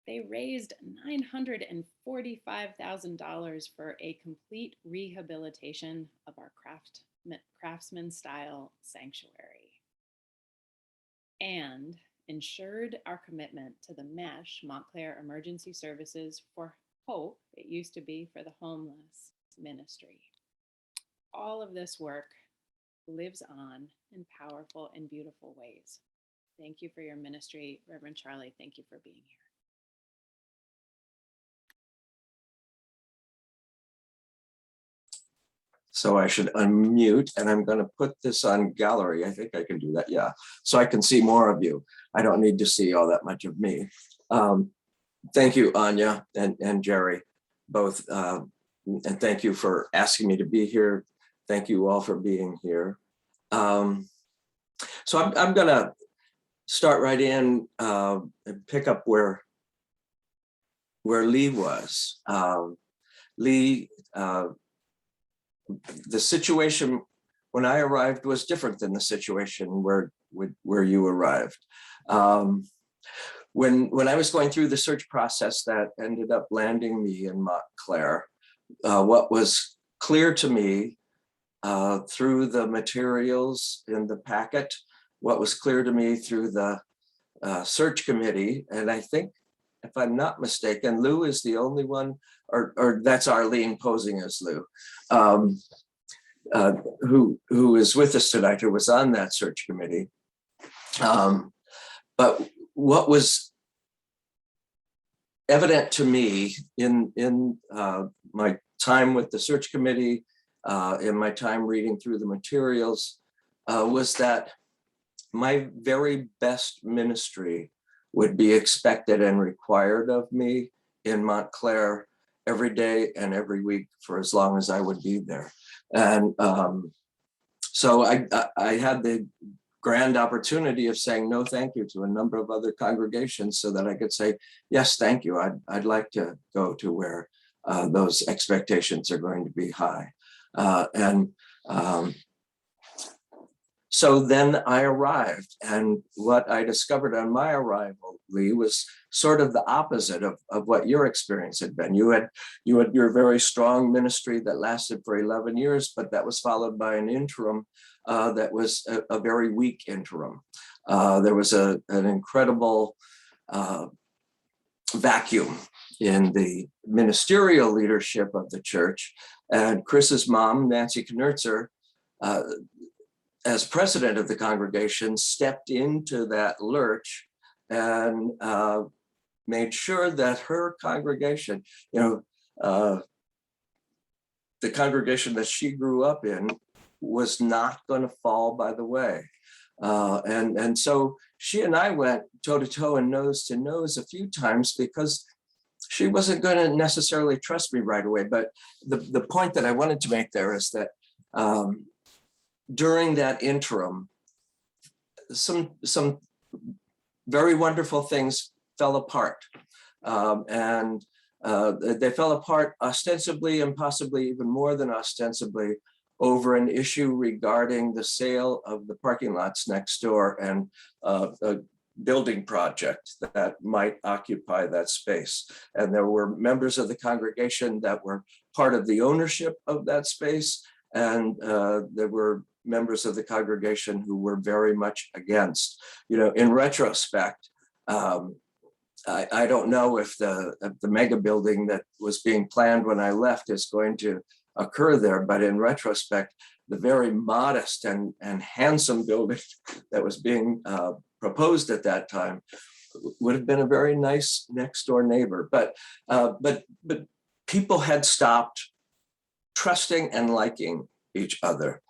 Speaker 8: they raised $945,000 for a complete rehabilitation of our craftsman style sanctuary, and ensured our commitment to the MESH, Montclair Emergency Services for Hope, it used to be for the homeless ministry. All of this work lives on in powerful and beautiful ways. Thank you for your ministry, Reverend Charlie. Thank you for being here.
Speaker 13: So I should unmute, and I'm going to put this on gallery. I think I can do that. Yeah. So I can see more of you. I don't need to see all that much of me. Thank you, Anya and Jerry, both. And thank you for asking me to be here. Thank you all for being here. So I'm going to start right in and pick up where Lee was. Lee, the situation when I arrived was different than the situation where you arrived. When I was going through the search process that ended up landing me in Montclair, what was clear to me through the materials in the packet, what was clear to me through the search committee, and I think, if I'm not mistaken, Lou is the only one, or that's Arlene posing as Lou, who is with us tonight, who was on that search committee. But what was evident to me in my time with the search committee, in my time reading through the materials, was that my very best ministry would be expected and required of me in Montclair every day and every week for as long as I would be there. And so I had the grand opportunity of saying no thank you to a number of other congregations so that I could say, yes, thank you. I'd like to go to where those expectations are going to be high. So then I arrived, and what I discovered on my arrival, Lee, was sort of the opposite of what your experience had been. You had your very strong ministry that lasted for 11 years, but that was followed by an interim that was a very weak interim. There was an incredible vacuum in the ministerial leadership of the church. And Chris's mom, Nancy Knurtzer, as president of the congregation, stepped into that lurch and made sure that her congregation, the congregation that she grew up in, was not going to fall by the way. And so she and I went toe to toe and nose to nose a few times because she wasn't going to necessarily trust me right away. But the point that I wanted to make there is that during that interim, some very wonderful things fell apart. And they fell apart ostensibly and possibly even more than ostensibly over an issue regarding the sale of the parking lots next door and a building project that might occupy that space. And there were members of the congregation that were part of the ownership of that space. And there were members of the congregation who were very much against. In retrospect, I don't know if the mega building that was being planned when I left is going to occur there, but in retrospect, the very modest and handsome building that was being proposed at that time would have been a very nice next door neighbor. But people had stopped trusting and liking each other.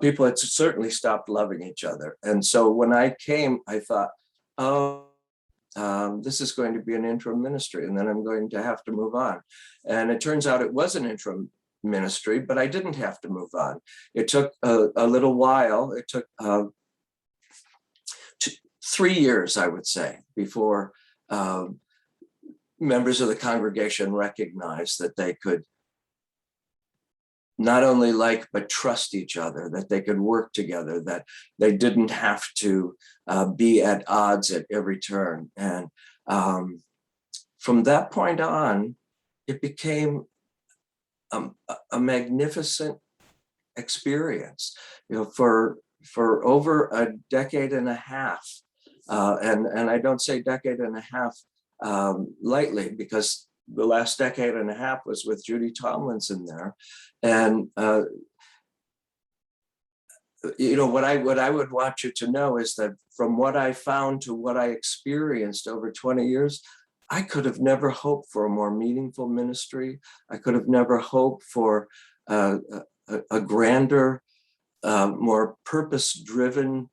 Speaker 13: People had certainly stopped loving each other. And so when I came, I thought, this is going to be an interim ministry, and then I'm going to have to move on. And it turns out it was an interim ministry, but I didn't have to move on. It took a little while. It took 3 years, I would say, before members of the congregation recognized that they could not only like, but trust each other, that they could work together, that they didn't have to be at odds at every turn. And from that point on, it became a magnificent experience. For over a decade and a half, and I don't say decade and a half lightly, because the last decade and a half was with Judy Tomlinson there. And what I would want you to know is that from what I found to what I experienced over 20 years, I could have never hoped for a more meaningful ministry. I could have never hoped for a grander, more purpose-driven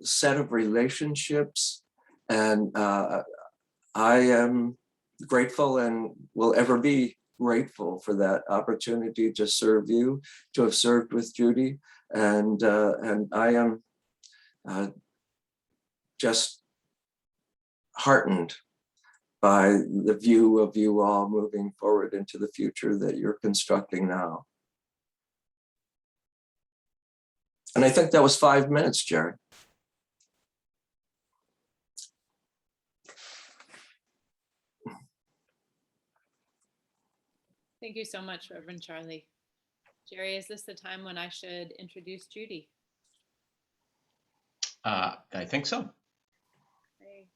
Speaker 13: set of relationships. And I am grateful and will ever be grateful for that opportunity to serve you, to have served with Judy. And I am just heartened by the view of you all moving forward into the future that you're constructing now. And I think that was 5 minutes, Jared.
Speaker 8: Thank you so much, Reverend Charlie. Jerry, is this the time when I should introduce Judy?
Speaker 1: I think so.
Speaker 8: Okay.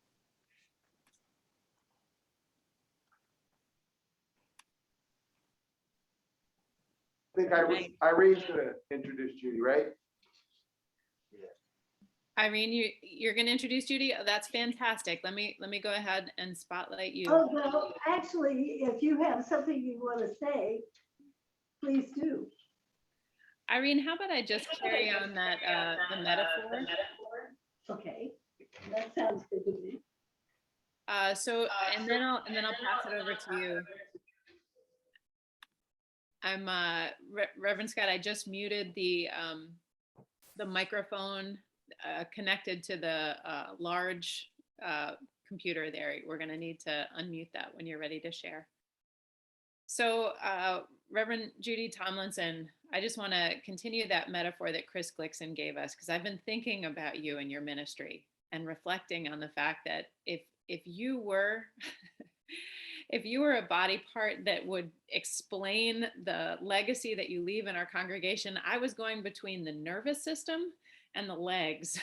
Speaker 2: I think Irene's gonna introduce Judy, right?
Speaker 8: Irene, you're going to introduce Judy? Oh, that's fantastic. Let me go ahead and spotlight you.
Speaker 10: Oh, well, actually, if you have something you want to say, please do.
Speaker 8: Irene, how about I just carry on that the metaphor?
Speaker 10: Okay, that sounds good to me.
Speaker 8: And then I'll pass it over to you. I'm Reverend Scott. I just muted the microphone connected to the large computer there. We're going to need to unmute that when you're ready to share. So Reverend Judy Tomlinson, I just want to continue that metaphor that Chris Glickson gave us, because I've been thinking about you and your ministry and reflecting on the fact that if you were if you were a body part that would explain the legacy that you leave in our congregation, I was going between the nervous system and the legs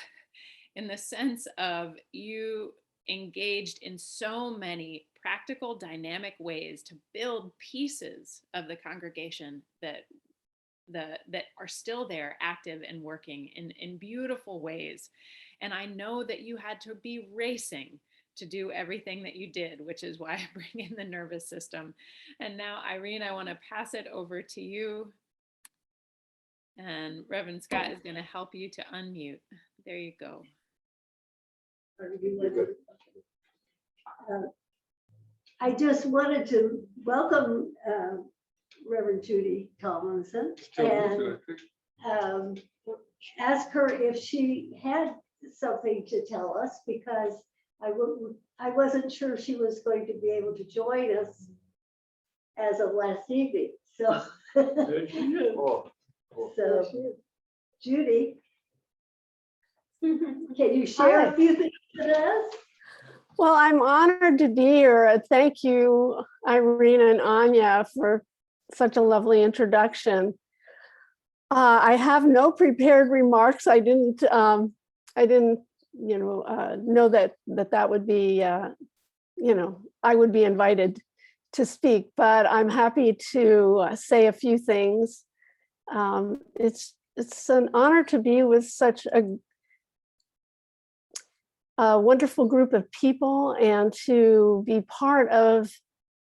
Speaker 8: in the sense of you engaged in so many practical, dynamic ways to build pieces of the congregation that are still there, active and working in beautiful ways. And I know that you had to be racing to do everything that you did, which is why I bring in the nervous system. And now, Irene, I want to pass it over to you. And Reverend Scott is going to help you to unmute. There you go.
Speaker 10: I just wanted to welcome Reverend Judy Tomlinson and ask her if she had something to tell us, because I wasn't sure she was going to be able to join us as of last evening. So, so Judy, can you share a few things with us?
Speaker 14: Well, I'm honored to be here. Thank you, Irene and Anya, for such a lovely introduction. I have no prepared remarks. I didn't, know that would be, I would be invited to speak, but I'm happy to say a few things. It's an honor to be with such a wonderful group of people and to be part of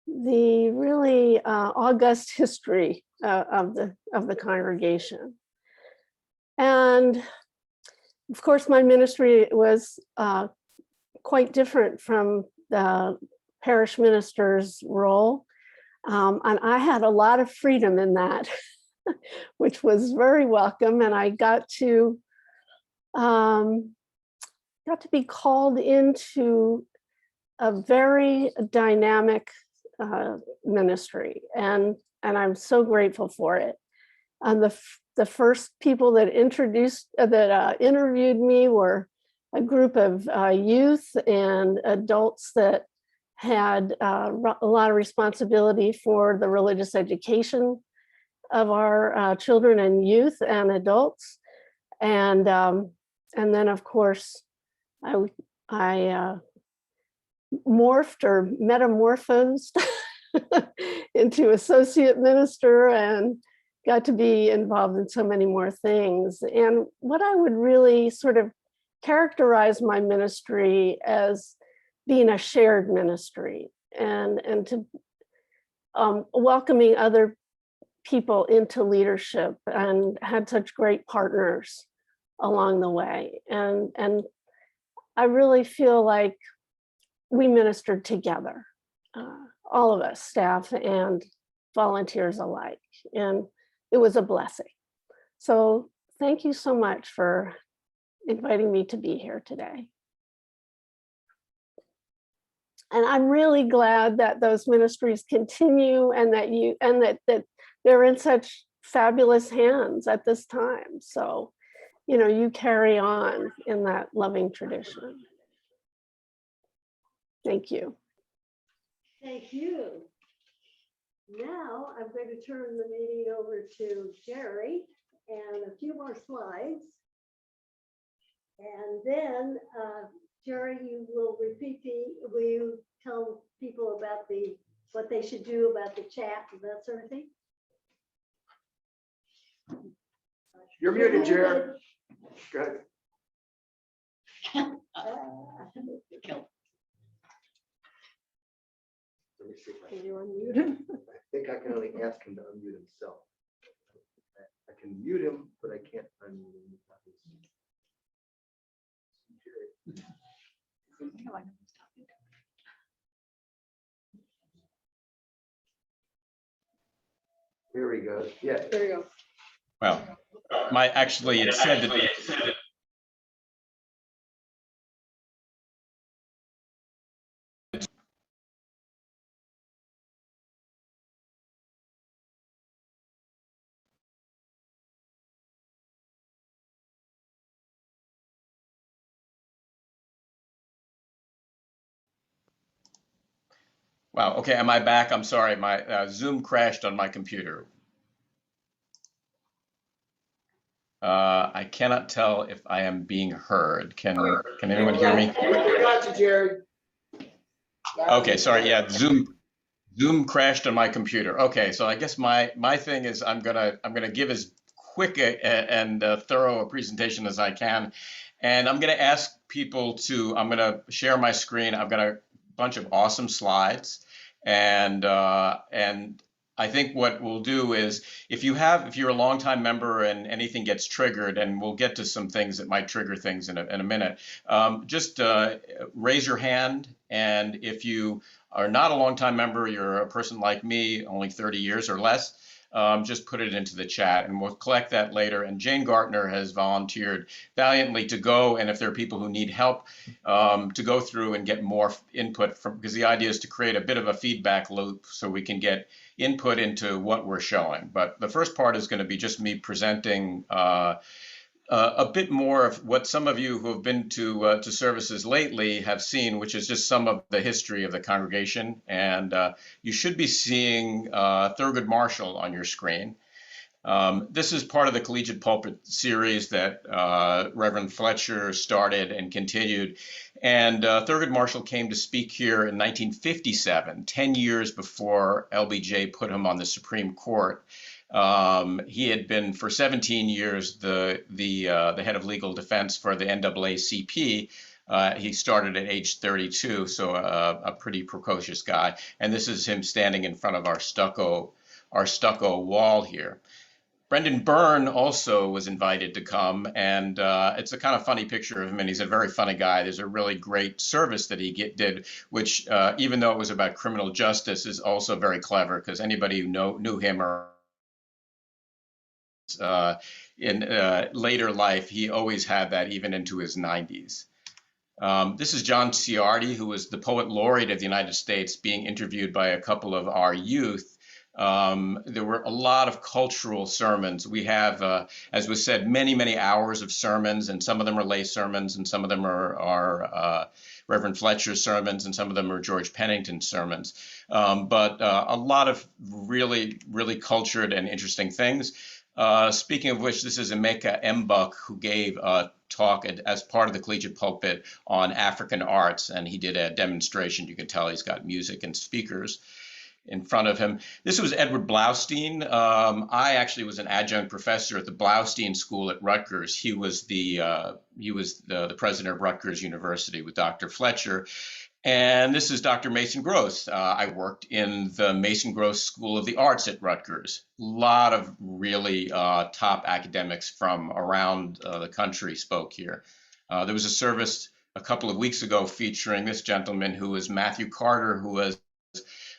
Speaker 14: the really august history of the congregation. And of course, my ministry was quite different from the parish minister's role. And I had a lot of freedom in that, which was very welcome. And I got to be called into a very dynamic ministry, and I'm so grateful for it. The first people that interviewed me were a group of youth and adults that had a lot of responsibility for the religious education of our children and youth and adults, and then of course I morphed or metamorphosed into associate minister and got to be involved in so many more things. And what I would really sort of characterize my ministry as being a shared ministry and to welcoming other people into leadership, and had such great partners along the way. And I really feel like we ministered together, all of us, staff and volunteers alike, and it was a blessing. So thank you so much for inviting me to be here today. And I'm really glad that those ministries continue and that they're in such fabulous hands at this time. So, you carry on in that loving tradition. Thank you.
Speaker 10: Thank you. Now I'm going to turn the meeting over to Jerry and a few more slides. And then, Jerry, you will will you tell people about what they should do about the chat and that sort of thing?
Speaker 2: You're muted, Jerry. Go ahead. Let me see if
Speaker 10: Can you unmute him?
Speaker 2: I think I can only ask him to unmute himself. I can mute him, but I can't unmute him. Here he goes. Yeah.
Speaker 10: There you go.
Speaker 1: Well, it said that. Wow, okay, am I back? I'm sorry, my Zoom crashed on my computer. I cannot tell if I am being heard. Can anyone hear me?
Speaker 2: We got you, Jerry.
Speaker 1: Okay, sorry. Yeah, Zoom crashed on my computer. Okay, so I guess my thing is I'm gonna give as quick and thorough a presentation as I can, and I'm gonna ask people to. I'm gonna share my screen. I've got a bunch of awesome slides, and I think what we'll do is if you're a longtime member and anything gets triggered, and we'll get to some things that might trigger things in a minute, just raise your hand, and if you are not a longtime member, you're a person like me, only 30 years or less, just put it into the chat and we'll collect that later. And Jane Gaertner has volunteered valiantly to go, and if there are people who need help, to go through and get more input from, because the idea is to create a bit of a feedback loop so we can get input into what we're showing. But the first part is going to be just me presenting a bit more of what some of you who have been to services lately have seen, which is just some of the history of the congregation. And you should be seeing Thurgood Marshall on your screen. This is part of the Collegiate Pulpit series that Reverend Fletcher started and continued. And Thurgood Marshall came to speak here in 1957, 10 years before LBJ put him on the Supreme Court. He had been for 17 years the head of legal defense for the NAACP. He started at age 32, so a pretty precocious guy. And this is him standing in front of our stucco wall here. Brendan Byrne also was invited to come, and it's a kind of funny picture of him, and he's a very funny guy. There's a really great service that he did, which even though it was about criminal justice, is also very clever, because anybody who knew him or in later life, he always had that even into his 90s. This is John Ciardi, who was the Poet Laureate of the United States, being interviewed by a couple of our youth. There were a lot of cultural sermons. We have, as was said, many hours of sermons, and some of them are lay sermons, and some of them are Reverend Fletcher's sermons, and some of them are George Pennington's sermons. But a lot of really cultured and interesting things. Speaking of which, this is Emeka Mbuk, who gave a talk as part of the Collegiate Pulpit on African arts, and he did a demonstration. You can tell he's got music and speakers in front of him. This was Edward Blaustein. I actually was an adjunct professor at the Blaustein School at Rutgers. He was the president of Rutgers University with Dr. Fletcher. And this is Dr. Mason Gross. I worked in the Mason Gross School of the Arts at Rutgers. A lot of really top academics from around the country spoke here. There was a service a couple of weeks ago featuring this gentleman who was Matthew Carter, who was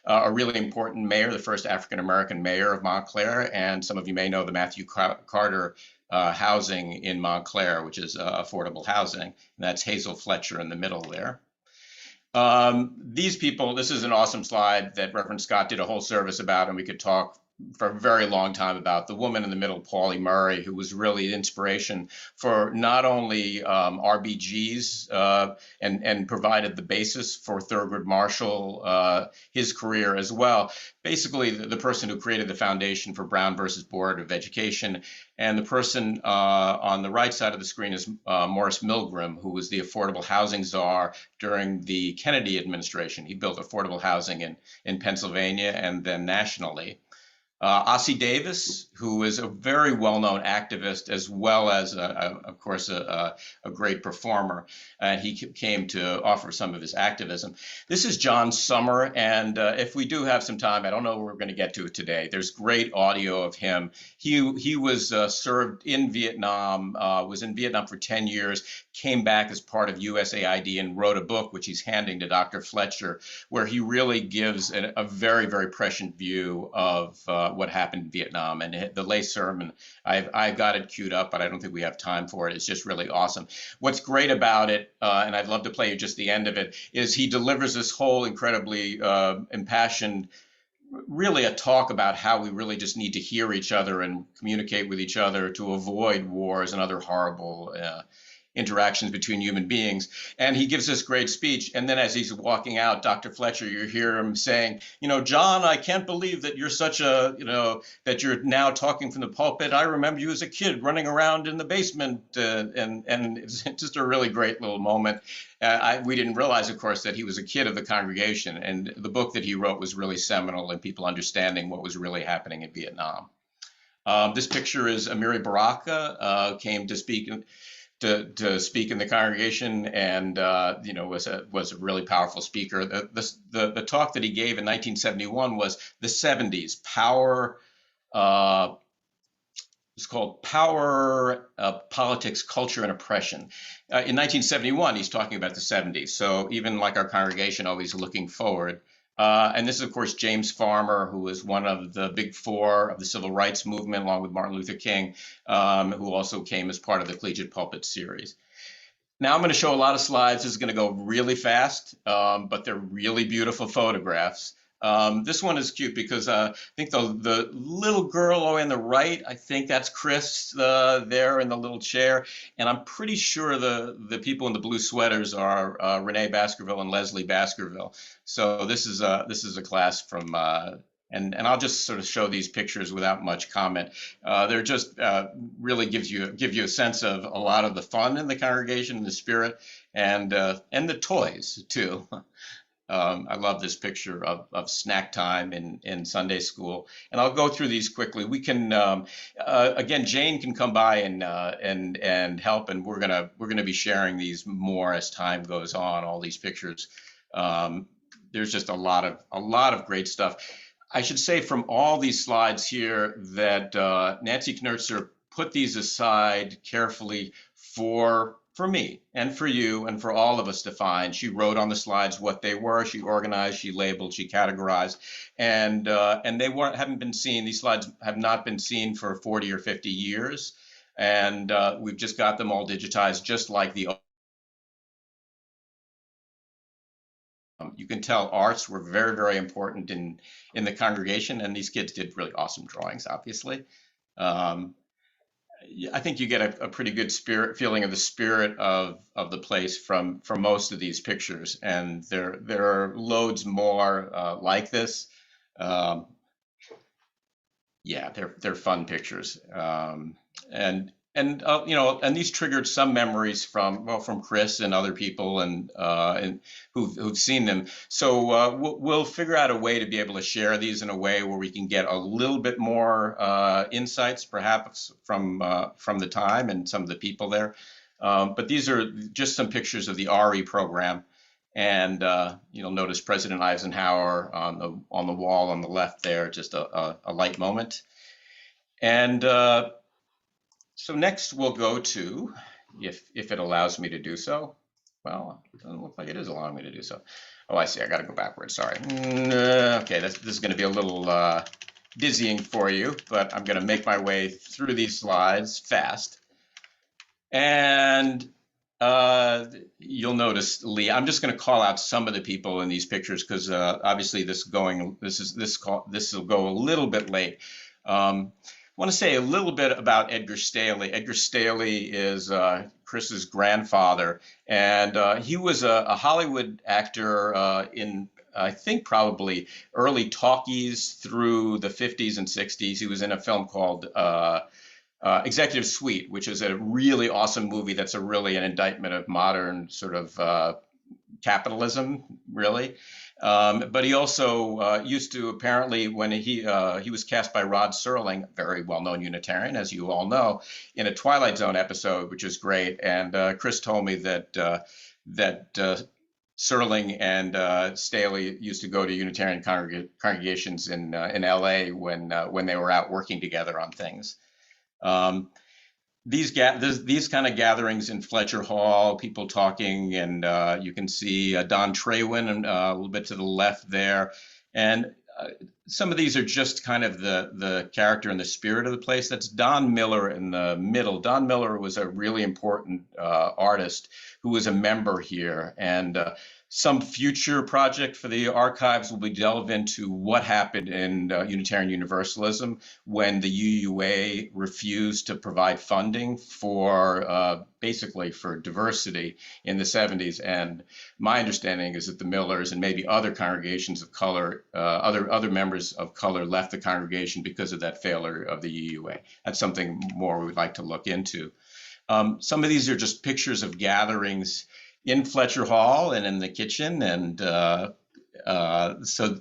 Speaker 1: a really important mayor, the first African-American mayor of Montclair. And some of you may know the Matthew Carter housing in Montclair, which is affordable housing. And that's Hazel Fletcher in the middle there. These people, this is an awesome slide that Reverend Scott did a whole service about, and we could talk for a very long time about the woman in the middle, Pauli Murray, who was really the inspiration for not only RBGs and provided the basis for Thurgood Marshall, his career as well. Basically, the person who created the foundation for Brown versus Board of Education. And the person on the right side of the screen is Morris Milgram, who was the affordable housing czar during the Kennedy administration. He built affordable housing in Pennsylvania and then nationally. Ossie Davis, who is a very well-known activist as well as, of course, a great performer, and he came to offer some of his activism. This is John Summer, and if we do have some time, I don't know if we're going to get to it today. There's great audio of him. He was served in Vietnam, was in Vietnam for 10 years, came back as part of USAID and wrote a book, which he's handing to Dr. Fletcher, where he really gives a very prescient view of what happened in Vietnam. And the lay sermon, I've got it queued up, but I don't think we have time for it. It's just really awesome. What's great about it, and I'd love to play you just the end of it, is he delivers this whole incredibly impassioned, really a talk about how we really just need to hear each other and communicate with each other to avoid wars and other horrible interactions between human beings. And he gives this great speech. And then as he's walking out, Dr. Fletcher, you hear him saying, John, I can't believe that you're such a, that you're now talking from the pulpit. I remember you as a kid running around in the basement. And it's just a really great little moment. We didn't realize, of course, that he was a kid of the congregation. And the book that he wrote was really seminal in people understanding what was really happening in Vietnam. This picture is Amiri Baraka, came to speak to speak in the congregation, and was a really powerful speaker. The talk that he gave in 1971 was the 70s power. It's called Power, Politics, Culture, and Oppression. In 1971, he's talking about the 70s. So even like our congregation, always looking forward. And this is, of course, James Farmer, who was one of the big four of the civil rights movement, along with Martin Luther King, who also came as part of the Collegiate Pulpit series. Now I'm going to show a lot of slides. This is going to go really fast, but they're really beautiful photographs. This one is cute because I think the little girl on the right, I think that's Chris there in the little chair. And I'm pretty sure the people in the blue sweaters are Renee Baskerville and Leslie Baskerville. So this is a class from, and I'll just sort of show these pictures without much comment. They're just really give you a sense of a lot of the fun in the congregation, the spirit, and the toys too. I love this picture of snack time in Sunday school, and I'll go through these quickly. We can again, Jane can come by and help, and we're gonna be sharing these more as time goes on. All these pictures, there's just a lot of great stuff. I should say from all these slides here that Nancy Knurtzer put these aside carefully for me and for you and for all of us to find. She wrote on the slides what they were. She organized, she labeled, she categorized, and they haven't been seen. These slides have not been seen for 40 or 50 years, and we've just got them all digitized, just like the. You can tell arts were very, very important in the congregation, and these kids did really awesome drawings, obviously. I think you get a pretty good feeling of the spirit of the place from most of these pictures, and there are loads more like this. Yeah, they're fun pictures, and these triggered some memories from Chris and other people and who've seen them. So we'll figure out a way to be able to share these in a way where we can get a little bit more insights, perhaps from the time and some of the people there. But these are just some pictures of the RE program, and you'll notice President Eisenhower on the wall on the left there, just a light moment, and. So next we'll go to, if it allows me to do so. Well, it doesn't look like it is allowing me to do so. Oh, I see. I got to go backwards. Sorry. Okay, this is going to be a little dizzying for you, but I'm going to make my way through these slides fast. And you'll notice, Lee, I'm just going to call out some of the people in these pictures because obviously this will go a little bit late. I want to say a little bit about Edgar Staley. Edgar Staley is Chris's grandfather, and he was a Hollywood actor in, I think, probably early talkies through the 50s and 60s. He was in a film called Executive Suite, which is a really awesome movie that's really an indictment of modern sort of capitalism, really. But he also used to, apparently, when he was cast by Rod Serling, a very well-known Unitarian, as you all know, in a Twilight Zone episode, which is great. And Chris told me that Serling and Staley used to go to Unitarian congregations in LA when they were out working together on things. These kind of gatherings in Fletcher Hall, people talking, and you can see Don Traywin a little bit to the left there. And some of these are just kind of the character and the spirit of the place. That's Don Miller in the middle. Don Miller was a really important artist who was a member here. And Some future project for the archives will be delve into what happened in Unitarian Universalism when the UUA refused to provide funding for basically for diversity in the 70s. And my understanding is that the Millers and maybe other congregations of color, other members of color left the congregation because of that failure of the UUA. That's something more we would like to look into. Some of these are just pictures of gatherings in Fletcher Hall and in the kitchen, and so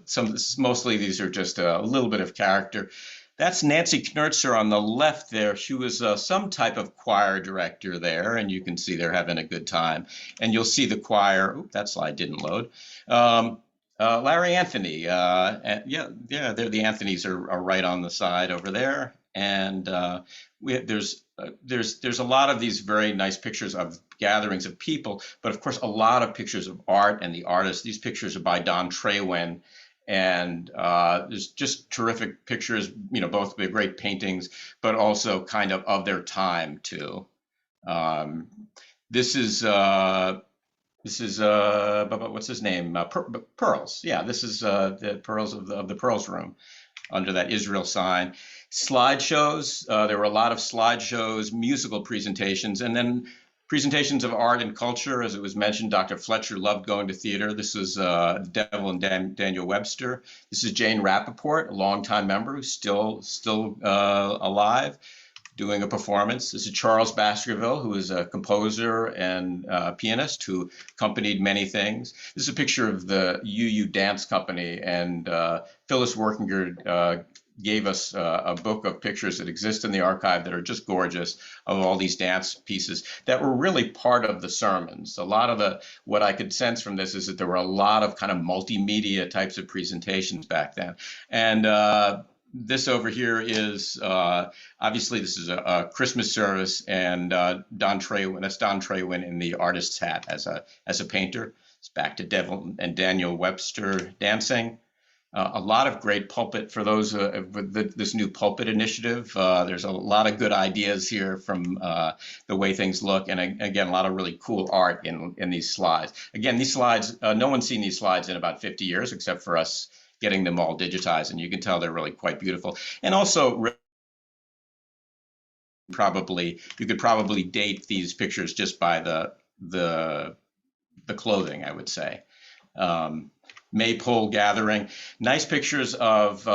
Speaker 1: mostly these are just a little bit of character. That's Nancy Knurtzer on the left there. She was some type of choir director there, and you can see they're having a good time. And you'll see the choir. Oop, that slide didn't load. Larry Anthony. Yeah, the Anthonys are right on the side over there. And there's a lot of these very nice pictures of gatherings of people, but of course a lot of pictures of art and the artists. These pictures are by Don Traywin, and there's just terrific pictures. Both the great paintings, but also kind of their time too. This is what's his name? Pearls. Yeah, this is the Pearls of the Pearls Room under that Israel sign. Slideshows. There were a lot of slideshows, musical presentations, and then presentations of art and culture. As it was mentioned, Dr. Fletcher loved going to theater. This was Devil and Daniel Webster. This is Jane Rappaport, a longtime member who's still alive, doing a performance. This is Charles Baskerville, who is a composer and pianist who accompanied many things. This is a picture of the UU Dance Company, and Phyllis Workinger gave us a book of pictures that exist in the archive that are just gorgeous, of all these dance pieces that were really part of the sermons. A lot of what I could sense from this is that there were a lot of kind of multimedia types of presentations back then. And this over here is, obviously this is a Christmas service, and Don Traywin, that's Don Traywin in the artist's hat as a painter. It's back to Devil and Daniel Webster dancing. A lot of great pulpit for those with this new pulpit initiative. There's a lot of good ideas here from the way things look, and again, a lot of really cool art in these slides. Again, these slides, no one's seen these slides in about 50 years, except for us getting them all digitized, and you can tell they're really quite beautiful. And also, you could probably date these pictures just by the clothing, I would say. Maypole gathering, nice pictures of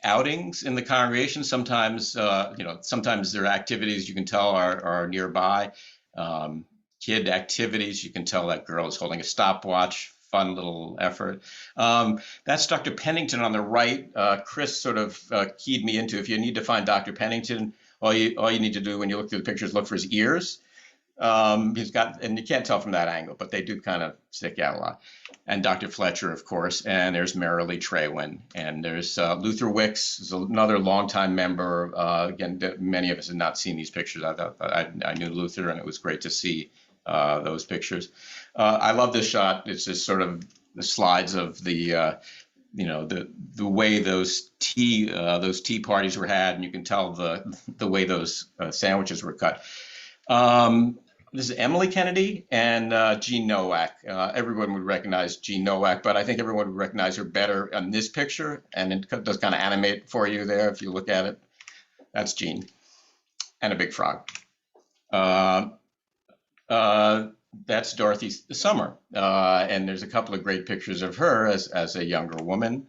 Speaker 1: outings in the congregation. Sometimes, sometimes their activities you can tell are nearby. Kid activities, you can tell that girl is holding a stopwatch. Fun little effort. That's Dr. Pennington on the right. Chris sort of keyed me into, if you need to find Dr. Pennington, all you need to do when you look through the pictures, look for his ears. He's got, and you can't tell from that angle, but they do kind of stick out a lot. And Dr. Fletcher, of course, and there's Marilee Traywin, and there's Luther Wicks, is another longtime member. Again, many of us had not seen these pictures. I knew Luther, and it was great to see those pictures. I love this shot. It's just sort of the slides of the way those tea parties were had, and you can tell the way those sandwiches were cut. This is Emily Kennedy and Jean Nowak. Everyone would recognize Jean Nowak, but I think everyone would recognize her better on this picture, and it does kind of animate for you there if you look at it. That's Jean, and a big frog. That's Dorothy Summer, and there's a couple of great pictures of her as a younger woman,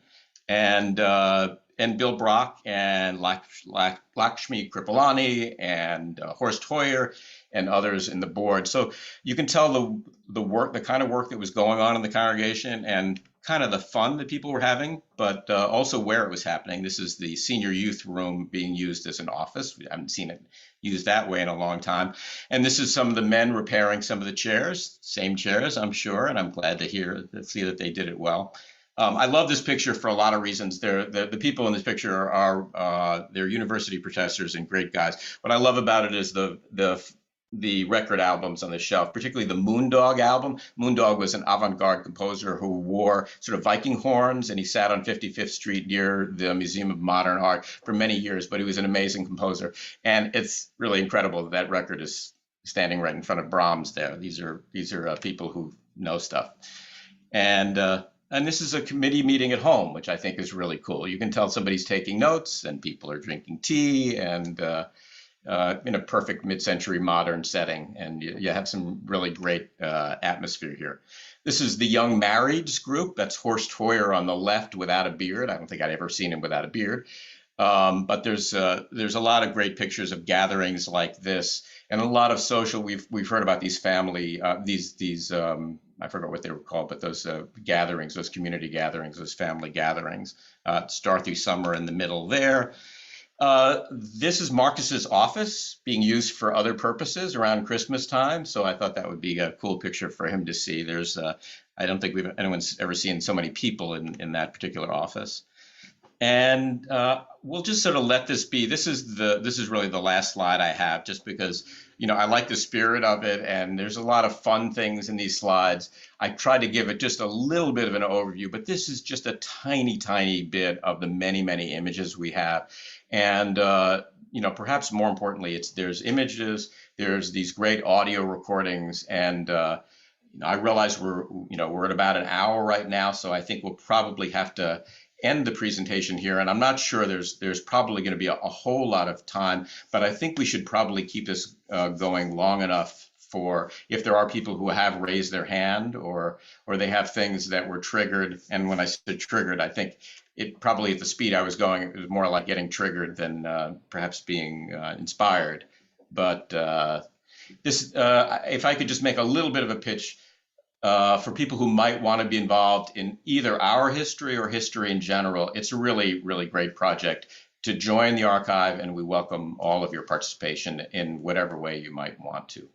Speaker 1: and Bill Brock and Lakshmi Kripalani and Horst Hoyer and others in the board. So you can tell the kind of work that was going on in the congregation and kind of the fun that people were having, but also where it was happening. This is the senior youth room being used as an office. We haven't seen it used that way in a long time. And this is some of the men repairing some of the chairs, same chairs, I'm sure, and I'm glad to see that they did it well. I love this picture for a lot of reasons. The people in this picture are they're university professors and great guys. What I love about it is the record albums on the shelf, particularly the Moondog album. Moondog was an avant-garde composer who wore sort of Viking horns, and he sat on 55th Street near the Museum of Modern Art for many years, but he was an amazing composer. And it's really incredible that record is standing right in front of Brahms there. These are people who know stuff. And this is a committee meeting at home, which I think is really cool. You can tell somebody's taking notes and people are drinking tea and in a perfect mid-century modern setting. And you have some really great atmosphere here. This is the young marrieds group. That's Horst Hoyer on the left without a beard. I don't think I'd ever seen him without a beard. But there's a lot of great pictures of gatherings like this, and a lot of social. We've heard about these family these I forgot what they were called, but those gatherings, those community gatherings, those family gatherings. It's Dorothy Summer in the middle there. This is Marcus's office being used for other purposes around Christmas time. So I thought that would be a cool picture for him to see. There's I don't think anyone's ever seen so many people in that particular office. And we'll just sort of let this be. This is really the last slide I have, just because, you know, I like the spirit of it, and there's a lot of fun things in these slides. I tried to give it just a little bit of an overview, but this is just a tiny, tiny bit of the many, many images we have. And you know, perhaps more importantly, there's images, there's these great audio recordings, and I realize we're at about an hour right now, so I think we'll probably have to end the presentation here, and I'm not sure there's probably going to be a whole lot of time, but I think we should probably keep this going long enough for if there are people who have raised their hand or they have things that were triggered. And when I said triggered, I think it probably at the speed I was going, it was more like getting triggered than perhaps being inspired. But this, if I could just make a little bit of a pitch, for people who might want to be involved in either our history or history in general, it's a really, really great project to join the archive, and we welcome all of your participation in whatever way you might want to.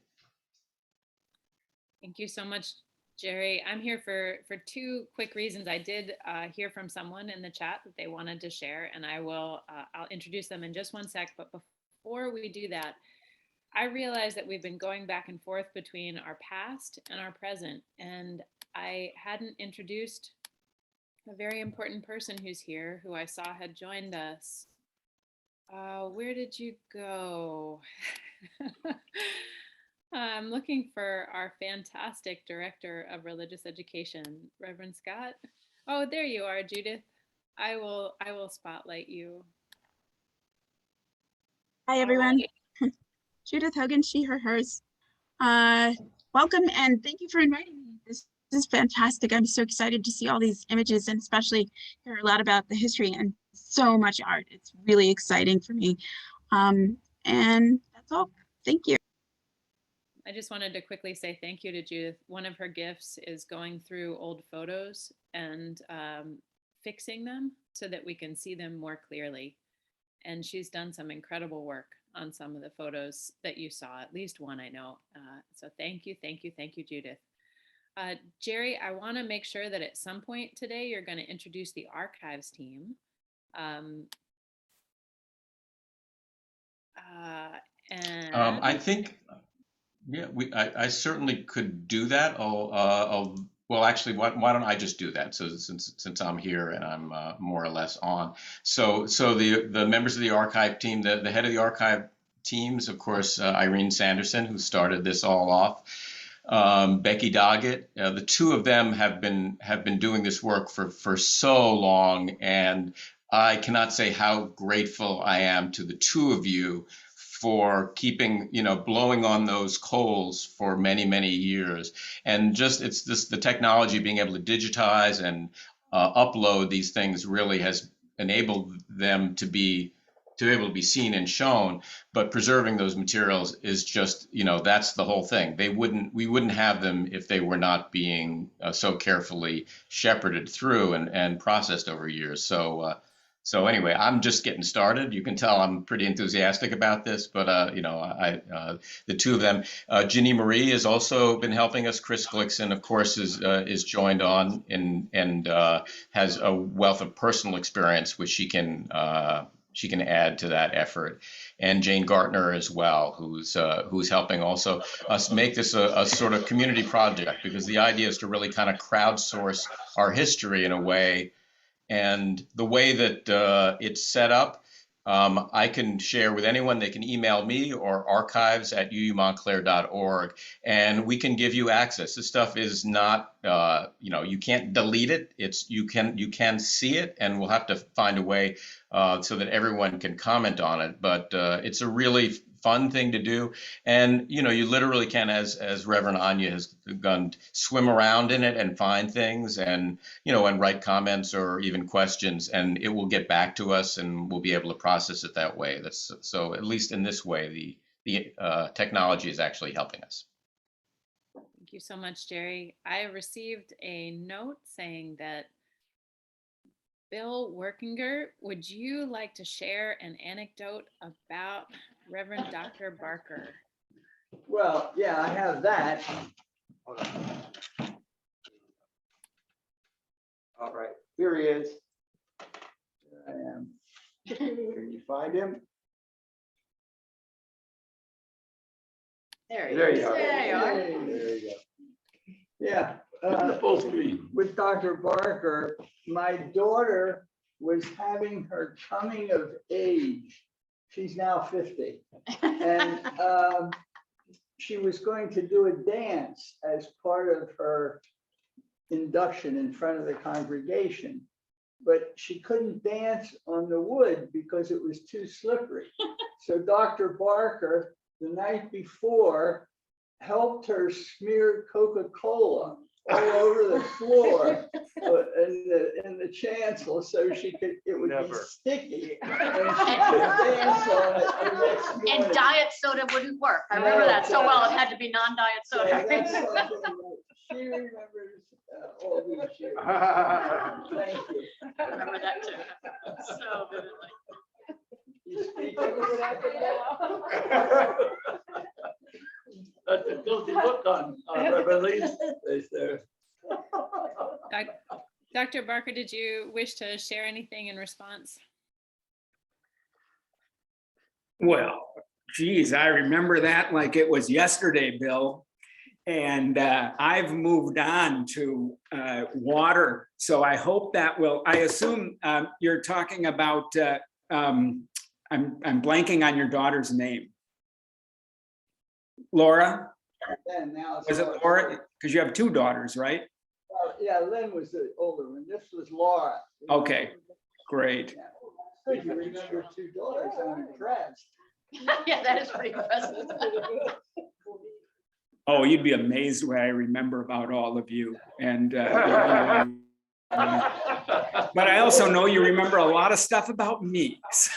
Speaker 8: Thank you so much, Jerry. I'm here for two quick reasons. I did hear from someone in the chat that they wanted to share, and I'll introduce them in just one sec. But before we do that, I realize that we've been going back and forth between our past and our present, and I hadn't introduced a very important person who's here, who I saw had joined us. Where did you go? I'm looking for our fantastic Director of Religious Education, Reverend Scott. Oh, there you are, Judith. I will spotlight you.
Speaker 15: Hi, everyone. Judith Hogan, she, her, hers. Welcome and thank you for inviting me. This is fantastic. I'm so excited to see all these images and especially hear a lot about the history and so much art. It's really exciting for me. And that's all. Thank you.
Speaker 8: I just wanted to quickly say thank you to Judith. One of her gifts is going through old photos and fixing them so that we can see them more clearly. And she's done some incredible work on some of the photos that you saw, at least one I know. So thank you, Judith. Jerry, I want to make sure that at some point today, you're going to introduce the archives team.
Speaker 1: I think, yeah, I certainly could do that. Well, actually, why don't I just do that? So since I'm here and I'm more or less on. So the members of the archive team, the head of the archive teams, of course, Irene Sanderson, who started this all off. Becky Doggett, the two of them have been doing this work for so long, and I cannot say how grateful I am to the two of you for keeping, blowing on those coals for many, many years. And just the technology, being able to digitize and upload these things really has enabled them to be able to be seen and shown, but preserving those materials is just, that's the whole thing. We wouldn't have them if they were not being so carefully shepherded through and processed over years. So anyway, I'm just getting started. You can tell I'm pretty enthusiastic about this, but the two of them, Ginny Marie has also been helping us. Chris Glickson, of course, is joined on and has a wealth of personal experience, which she can add to that effort. And Jane Gaertner as well, who's helping also us make this a sort of community project, because the idea is to really kind of crowdsource our history in a way. And the way that it's set up, I can share with anyone. They can email me or archives@uumontclair.org, and we can give you access. This stuff is not, you can't delete it. You can see it, and we'll have to find a way so that everyone can comment on it. But it's a really fun thing to do, and you literally can, as Reverend Anya has gone, swim around in it and find things, and and write comments or even questions, and it will get back to us, and we'll be able to process it that way. So at least in this way, the technology is actually helping us.
Speaker 8: Thank you so much, Jerry. I received a note saying that Bill Workinger, would you like to share an anecdote about Reverend Dr. Barker?
Speaker 2: Well, yeah, I have that. Hold on. All right, here he is. Here I am. Can you find him?
Speaker 7: There
Speaker 2: There
Speaker 7: you
Speaker 2: you
Speaker 7: are.
Speaker 2: are.
Speaker 7: There you are.
Speaker 2: There you go. Yeah. With Dr. Barker, my daughter was having her coming of age. She's now 50. And she was going to do a dance as part of her induction in front of the congregation. But she couldn't dance on the wood because it was too slippery. So Dr. Barker, the night before, helped her smear Coca-Cola all over the floor in the chancel, so it would be sticky, and she could dance on it the next morning.
Speaker 7: And diet soda wouldn't work. I remember that so well. It had to be non-diet
Speaker 2: So
Speaker 7: soda.
Speaker 2: that's something that she remembers all these years. Thank you.
Speaker 7: I remember that too. So vividly.
Speaker 2: You speak over that now?
Speaker 16: That's a guilty look on Reverend Lee's face there.
Speaker 8: Dr. Barker, did you wish to share anything in response?
Speaker 12: Well, geez, I remember that like it was yesterday, Bill. And I've moved on to water. So I hope that will, I assume you're talking about, I'm blanking on your daughter's name. Laura?
Speaker 2: And now it's
Speaker 12: Was it Laura? Because you have two daughters, right?
Speaker 2: Yeah, Lynn was the older one. This was Laura.
Speaker 12: Okay, great.
Speaker 2: Good, you reached your two daughters. I'm impressed.
Speaker 7: Yeah, that is pretty impressive.
Speaker 12: Oh, you'd be amazed what I remember about all of you. And but I also know you remember a lot of stuff about me. So.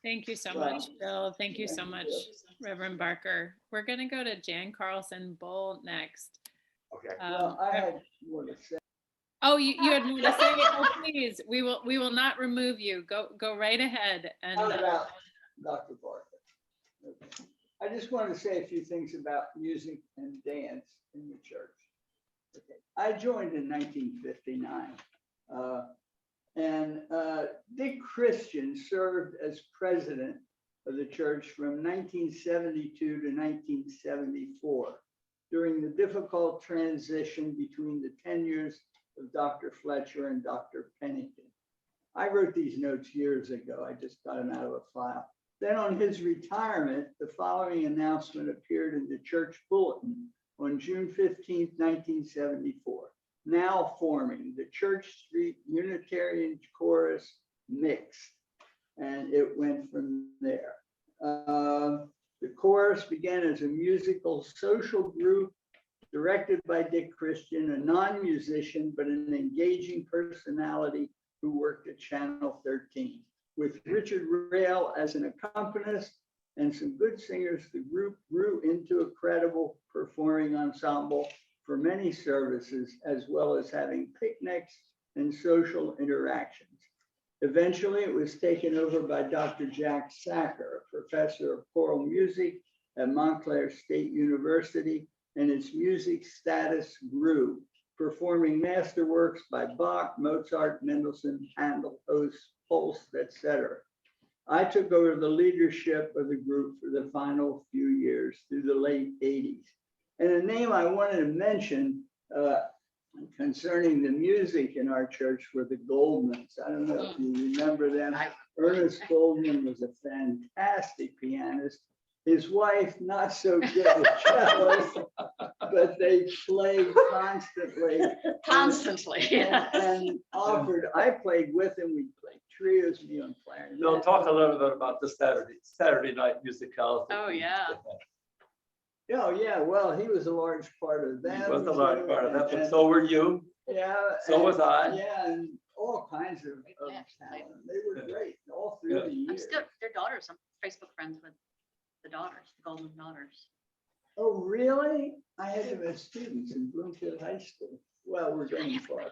Speaker 8: Thank you so much, Bill. Thank you so much, Reverend Barker. We're going to go to Jan Carlson Bull next.
Speaker 2: Okay. Well, I had more to say.
Speaker 8: Oh, you had more to say? Oh, please. We will not remove you. Go right ahead. And
Speaker 2: How about Dr. Barker? Okay. I just wanted to say a few things about music and dance in the church. Okay. I joined in 1959. And Dick Christian served as president of the church from 1972 to 1974 during the difficult transition between the tenures of Dr. Fletcher and Dr. Pennington. I wrote these notes years ago. I just got them out of a file. Then on his retirement, the following announcement appeared in the church bulletin on June 15, 1974. Now forming the Church Street Unitarian Chorus Mixed, and it went from there. The chorus began as a musical social group directed by Dick Christian, a non-musician, but an engaging personality who worked at Channel 13. With Richard Rail as an accompanist and some good singers, the group grew into a credible performing ensemble for many services, as well as having picnics and social interactions. Eventually, it was taken over by Dr. Jack Sacker, a professor of choral music at Montclair State University, and its music status grew, performing masterworks by Bach, Mozart, Mendelssohn, Handel, Holst, etc. I took over the leadership of the group for the final few years through the late 80s. And a name I wanted to mention,
Speaker 17: concerning the music in our church were the Goldmans. I don't know if you remember them. Ernest Goldman was a fantastic pianist. His wife, not so good at cello, but they played constantly.
Speaker 18: Constantly.
Speaker 17: And offered, I played with him, we played trios, me on clarinet.
Speaker 16: We'll talk a little bit about the Saturday night musicals.
Speaker 18: Oh, yeah.
Speaker 17: Oh, yeah, well, he was a large part of that.
Speaker 16: He was a large part of that, but so were you.
Speaker 17: Yeah.
Speaker 16: So was I.
Speaker 17: Yeah, and all kinds of talent. They were great, all through the
Speaker 18: I'm
Speaker 17: years.
Speaker 18: still, their daughters, I'm Facebook friends with the daughters, the Goldman daughters.
Speaker 17: Oh, really? I had them as students in Bloomfield High School. Well, we're going far.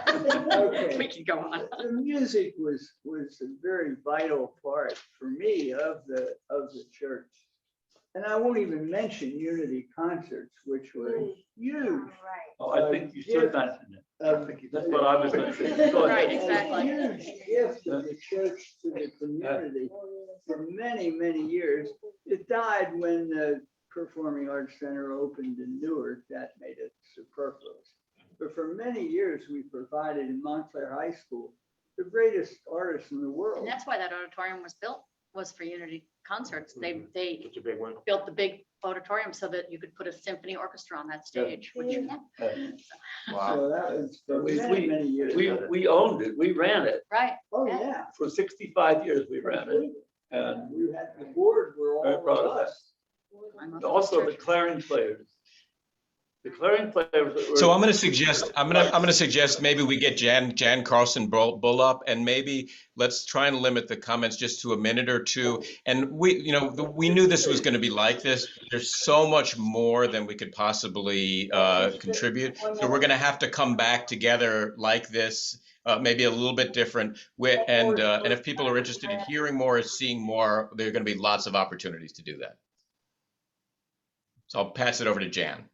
Speaker 17: Okay.
Speaker 18: We can go on.
Speaker 17: The music was a very vital part for me of the church. And I won't even mention Unity concerts, which were huge.
Speaker 16: Oh, I think you should mention it. That's what I was mentioning. Go ahead.
Speaker 18: Right, exactly.
Speaker 17: A huge gift of the church to the community for many, many years. It died when the Performing Arts Center opened in Newark. That made it superfluous. But for many years, we provided in Montclair High School the greatest artists in the world.
Speaker 18: And that's why that auditorium was built, was for Unity concerts. They
Speaker 16: It's a big one.
Speaker 18: built the big auditorium so that you could put a symphony orchestra on that stage, which,
Speaker 17: Wow. So that was for many, many years.
Speaker 16: We owned it, we ran it.
Speaker 18: Right.
Speaker 17: Oh, yeah.
Speaker 16: For 65 years, we ran it. And
Speaker 17: We had the board were all
Speaker 16: very proud of
Speaker 17: of us.
Speaker 16: that. Also the clarion players. The clarion players. That were,
Speaker 1: So I'm going to suggest maybe we get Jan Carlson Bull up, and maybe let's try and limit the comments just to a minute or two. And we knew this was going to be like this. There's so much more than we could possibly contribute. So we're going to have to come back together like this, maybe a little bit different. And if people are interested in hearing more or seeing more, there are going to be lots of opportunities to do that. So I'll pass it over to Jan.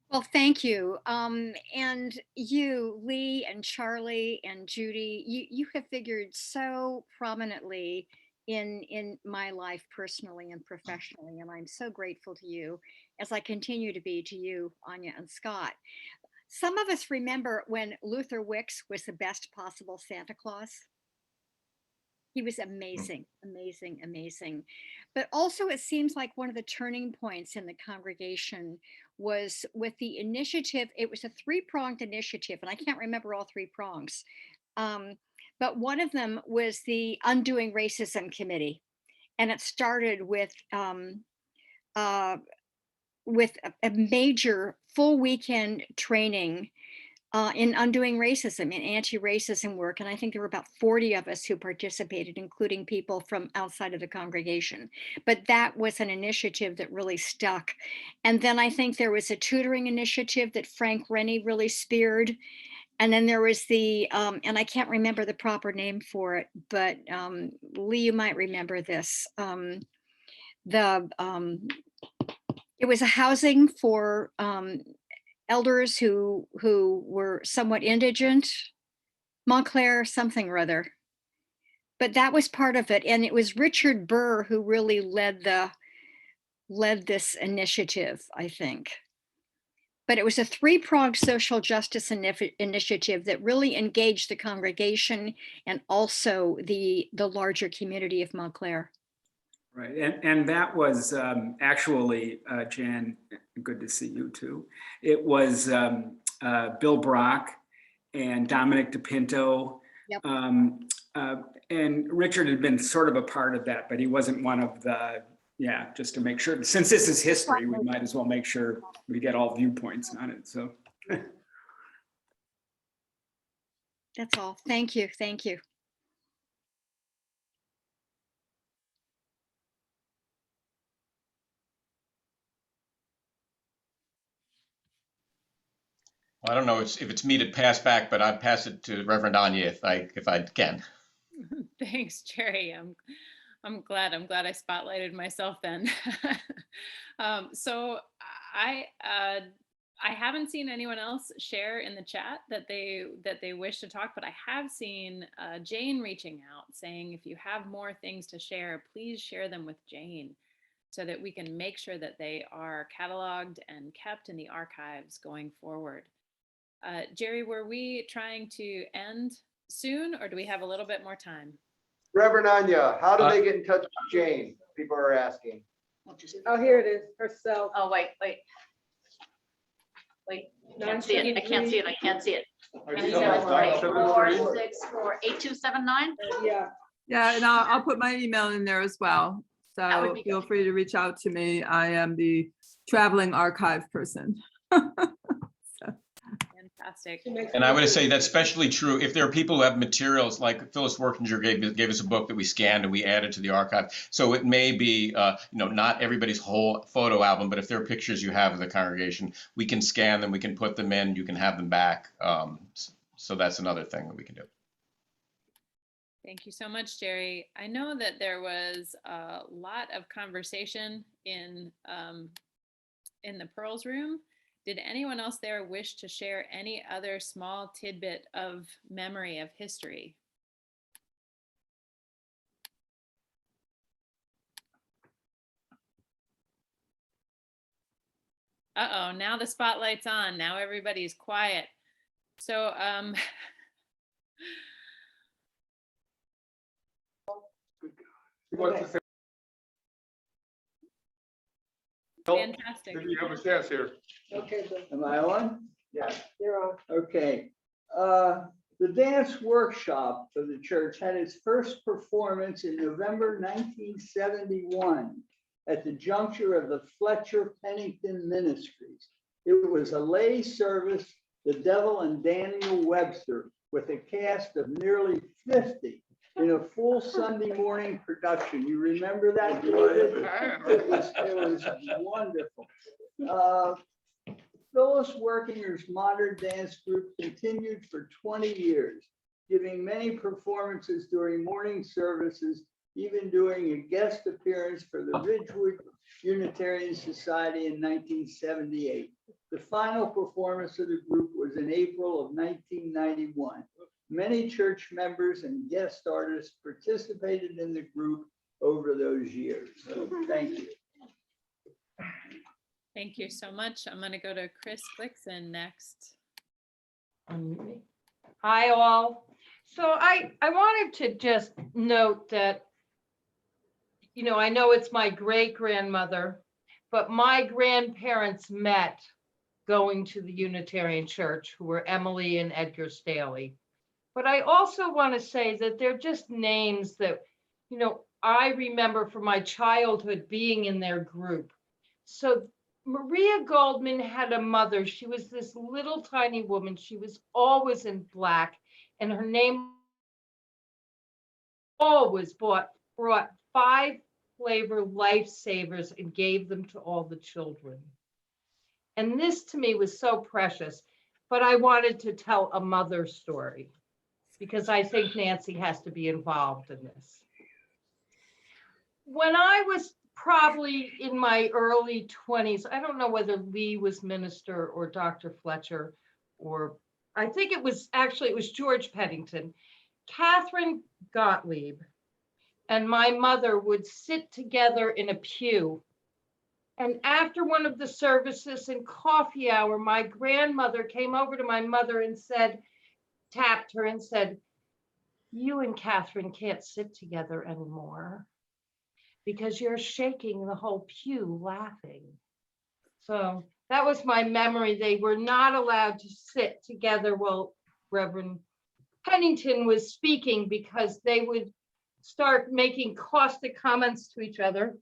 Speaker 19: Well, thank you. And you, Lee and Charlie and Judy, you have figured so prominently in my life personally and professionally. And I'm so grateful to you, as I continue to be to you, Anya and Scott. Some of us remember when Luther Wicks was the best possible Santa Claus. He was amazing, amazing, amazing. But also it seems like one of the turning points in the congregation was with the initiative. It was a three-pronged initiative, and I can't remember all three prongs. But one of them was the Undoing Racism Committee. And it started with a major full weekend training in undoing racism, in anti-racism work. And I think there were about 40 of us who participated, including people from outside of the congregation. But that was an initiative that really stuck. And then I think there was a tutoring initiative that Frank Rennie really speared. And then there was the, and I can't remember the proper name for it, but Lee, you might remember this. It was a housing for elders who were somewhat indigent, Montclair something or other. But that was part of it. And it was Richard Burr who really led this initiative, I think. But it was a three-pronged social justice initiative that really engaged the congregation and also the larger community of Montclair.
Speaker 12: Right, and that was actually, Jan, good to see you too. It was Bill Brock and Dominic DePinto.
Speaker 19: Yep.
Speaker 12: And Richard had been sort of a part of that, but he wasn't one of the, just to make sure, since this is history, we might as well make sure we get all viewpoints on it, so.
Speaker 19: That's all, thank you, thank you.
Speaker 1: I don't know if it's me to pass back, but I'd pass it to Reverend Anya if I can.
Speaker 8: Thanks, Jerry. I'm glad I spotlighted myself then. So I haven't seen anyone else share in the chat that they wish to talk, but I have seen Jane reaching out saying, if you have more things to share, please share them with Jane so that we can make sure that they are cataloged and kept in the archives going forward. Jerry, were we trying to end soon, or do we have a little bit more time?
Speaker 2: Reverend Anya, how do they get in touch with Jane? People are asking.
Speaker 3: Oh, here it is, herself.
Speaker 18: Oh, wait. I can't see it. I can't see it. 974-648-8279.
Speaker 3: Yeah.
Speaker 5: Yeah, and I'll put my email in there as well.
Speaker 18: That would
Speaker 5: So
Speaker 18: be
Speaker 5: feel
Speaker 18: good.
Speaker 5: free to reach out to me. I am the traveling archive person.
Speaker 8: Fantastic.
Speaker 1: And I would say that's especially true if there are people who have materials, like Phyllis Workinger gave us a book that we scanned and we added to the archive. So it may be, not everybody's whole photo album, but if there are pictures you have of the congregation, we can scan them, we can put them in, you can have them back. So that's another thing that we can do.
Speaker 8: Thank you so much, Jerry. I know that there was a lot of conversation in the Pearls room. Did anyone else there wish to share any other small tidbit of memory of history? Uh-oh, now the spotlight's on. Now everybody's quiet. So, fantastic.
Speaker 17: Maybe you have a chance here.
Speaker 3: Okay,
Speaker 17: Am I on?
Speaker 2: Yes.
Speaker 3: you're on.
Speaker 17: Okay. The dance workshop for the church had its first performance in November 1971 at the juncture of the Fletcher Pennington Ministries. It was a lay service, The Devil and Daniel Webster, with a cast of nearly 50 in a full Sunday morning production. You remember that, David? It was wonderful. Phyllis Workinger's modern dance group continued for 20 years, giving many performances during morning services, even doing a guest appearance for the Ridgewood Unitarian Society in 1978. The final performance of the group was in April of 1991. Many church members and guest artists participated in the group over those years. So thank you.
Speaker 8: Thank you so much. I'm going to go to Chris Glickson next.
Speaker 3: Hi, all. So I wanted to just note that, I know it's my great grandmother, but my grandparents met going to the Unitarian Church, who were Emily and Edgar Staley. But I also want to say that they're just names that, I remember from my childhood being in their group. So Maria Goldman had a mother. She was this little tiny woman. She was always in black, and her name always brought 5 flavor lifesavers and gave them to all the children. And this to me was so precious, but I wanted to tell a mother story because I think Nancy has to be involved in this. When I was probably in my early 20s, I don't know whether Lee was minister or Dr. Fletcher, or I think it was George Pennington, Catherine Gottlieb and my mother would sit together in a pew. And after one of the services in coffee hour, my grandmother came over to my mother and tapped her and said, "You and Catherine can't sit together anymore because you're shaking the whole pew laughing." So that was my memory. They were not allowed to sit together while Reverend Pennington was speaking because they would start making caustic comments to each other,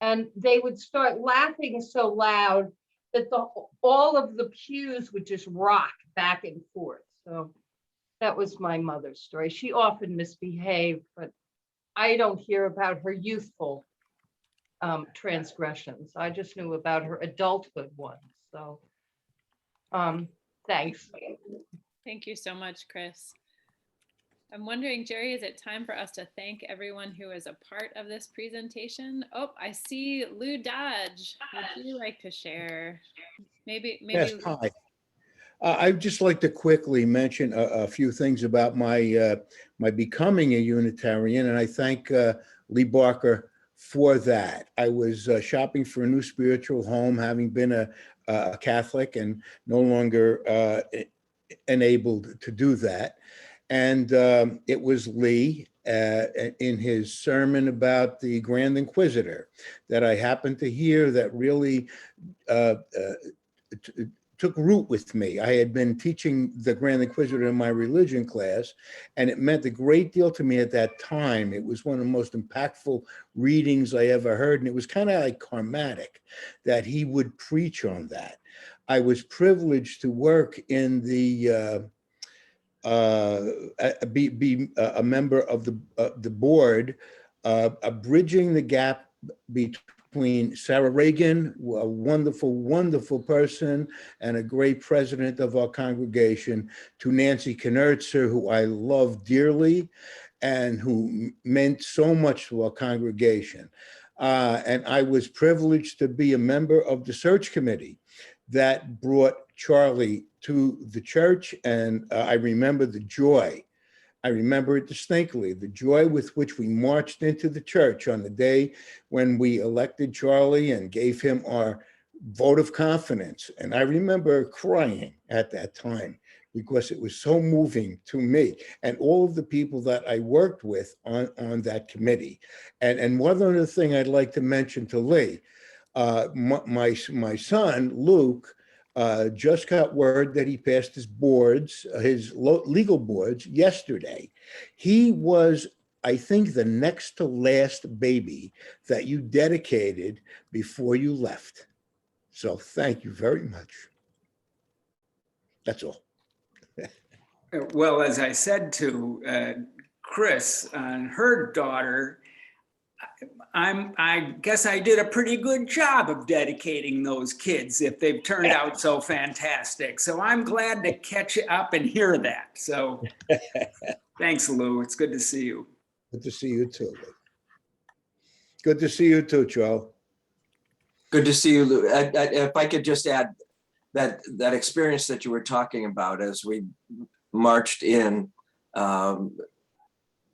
Speaker 3: and they would start laughing so loud that all of the pews would just rock back and forth. So that was my mother's story. She often misbehaved, but I don't hear about her youthful transgressions. I just knew about her adulthood ones. So thanks.
Speaker 8: Thank you so much, Chris. I'm wondering, Jerry, is it time for us to thank everyone who is a part of this presentation? Oh, I see Lou Dodge. Would you like to share? Maybe.
Speaker 6: Yes, hi. I'd just like to quickly mention a few things about my becoming a Unitarian, and I thank Lee Barker for that. I was shopping for a new spiritual home, having been a Catholic and no longer enabled to do that. And it was Lee in his sermon about the Grand Inquisitor that I happened to hear that really took root with me. I had been teaching the Grand Inquisitor in my religion class, and it meant a great deal to me at that time. It was one of the most impactful readings I ever heard, and it was kind of like karmatic that he would preach on that. I was privileged to work in the be a member of the board, bridging the gap between Sarah Reagan, a wonderful, wonderful person and a great president of our congregation, to Nancy Knertzer, who I love dearly and who meant so much to our congregation. And I was privileged to be a member of the search committee that brought Ciardi to the church. And I remember the joy. I remember it distinctly, the joy with which we marched into the church on the day when we elected Ciardi and gave him our vote of confidence. And I remember crying at that time because it was so moving to me and all of the people that I worked with on that committee. And one other thing I'd like to mention to Lee, my son, Luke, just got word that he passed his boards, his legal boards yesterday. He was, I think, the next to last baby that you dedicated before you left. So thank you very much. That's all.
Speaker 12: Well, as I said to Chris and her daughter, I guess I did a pretty good job of dedicating those kids if they've turned out so fantastic. So I'm glad to catch up and hear that. So thanks, Lou. It's good to see you.
Speaker 6: Good to see you too, Lou. Good to see you too, Joe.
Speaker 13: Good to see you, Lou. If I could just add that experience that you were talking about as we marched in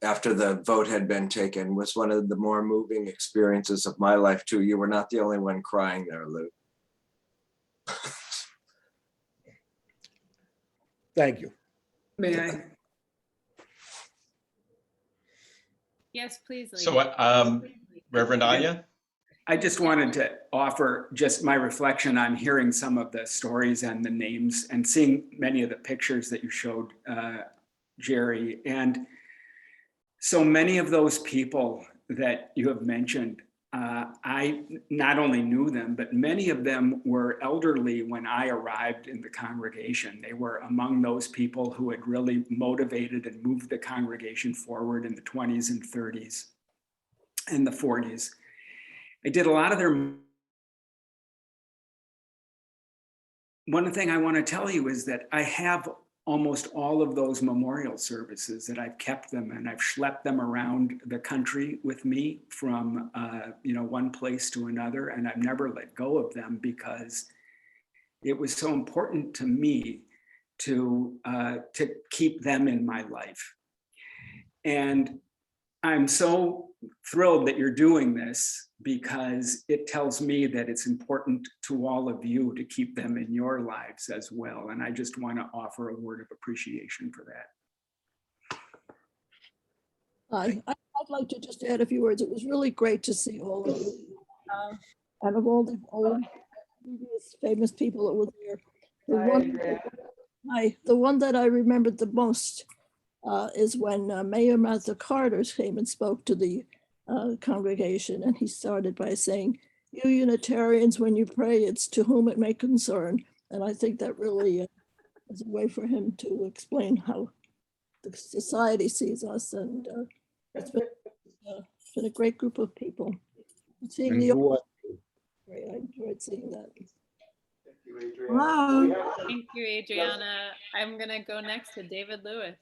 Speaker 13: after the vote had been taken was one of the more moving experiences of my life too. You were not the only one crying there, Lou.
Speaker 6: Thank you.
Speaker 12: May I?
Speaker 8: Yes, please. Lee.
Speaker 1: So, Reverend Anya?
Speaker 12: I just wanted to offer just my reflection on hearing some of the stories and the names and seeing many of the pictures that you showed, Jerry. And so many of those people that you have mentioned, I not only knew them, but many of them were elderly when I arrived in the congregation. They were among those people who had really motivated and moved the congregation forward in the 20s and 30s and the 40s. I did a lot of their. One thing I want to tell you is that I have almost all of those memorial services, that I've kept them and I've schlepped them around the country with me from one place to another, and I've never let go of them because it was so important to me to keep them in my life. And I'm so thrilled that you're doing this because it tells me that it's important to all of you to keep them in your lives as well. And I just want to offer a word of appreciation for that.
Speaker 20: I'd like to just add a few words. It was really great to see all of you. And of all the old famous people that were there, the one that I remembered the most is when Mayor Martha Carter came and spoke to the congregation, and he started by saying, "You Unitarians, when you pray, it's to whom it may concern." And I think that really is a way for him to explain how the society sees us, and it's been a great group of people. Seeing the I enjoyed seeing that.
Speaker 8: Wow. Thank you, Adriana. I'm gonna go next to David Lewis.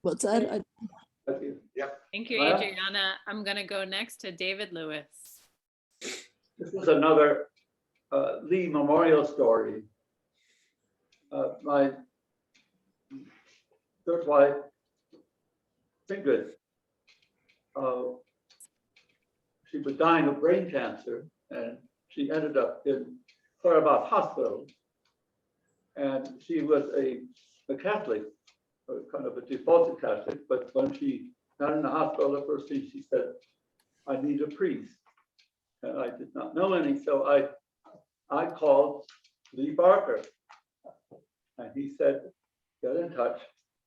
Speaker 20: What's that?
Speaker 8: Thank you, Adriana. I'm gonna go next to David Lewis.
Speaker 16: This is another Lee memorial story. My third wife, Thurgood, she was dying of brain cancer, and she ended up in Clarabot Hospital. And she was a Catholic, or kind of a defaulted Catholic, but when she got in the hospital, the first thing she said, I need a priest. And I did not know any, so I called Lee Barker. And he said, get in touch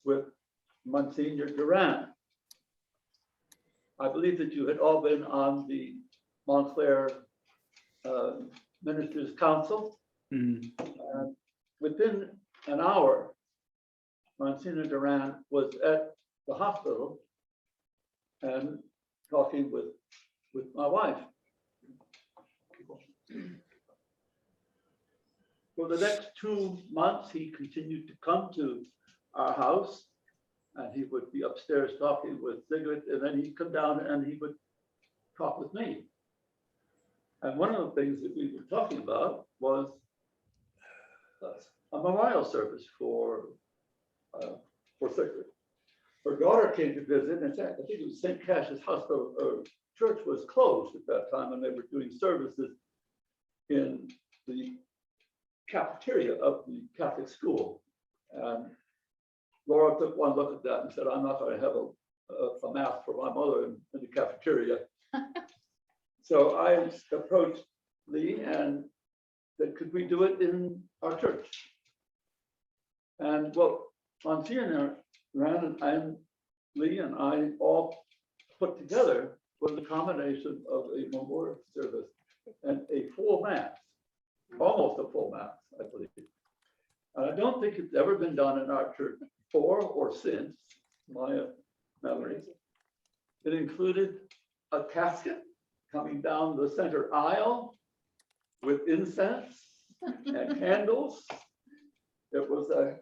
Speaker 16: with Monsignor Durant. I believe that you had all been on the Montclair Ministers Council. And within an hour, Monsignor Durant was at the hospital and talking with my wife. For the next 2 months, he continued to come to our house, and he would be upstairs talking with Sigrid, and then he'd come down and he would talk with me. And one of the things that we were talking about was a memorial service for Sigrid. Her daughter came to visit, and I think it was St. Cash's Hospital Church was closed at that time, and they were doing services in the cafeteria of the Catholic school. And Laura took one look at that and said, I'm not going to have a mass for my mother in the cafeteria. So I approached Lee and said, could we do it in our church? And what Monsignor Rand and Lee and I all put together was a combination of a memorial service and a full mass, almost a full mass, I believe. And I don't think it's ever been done in our church before or since, my memory. It included a casket coming down the center aisle with incense and candles. It was a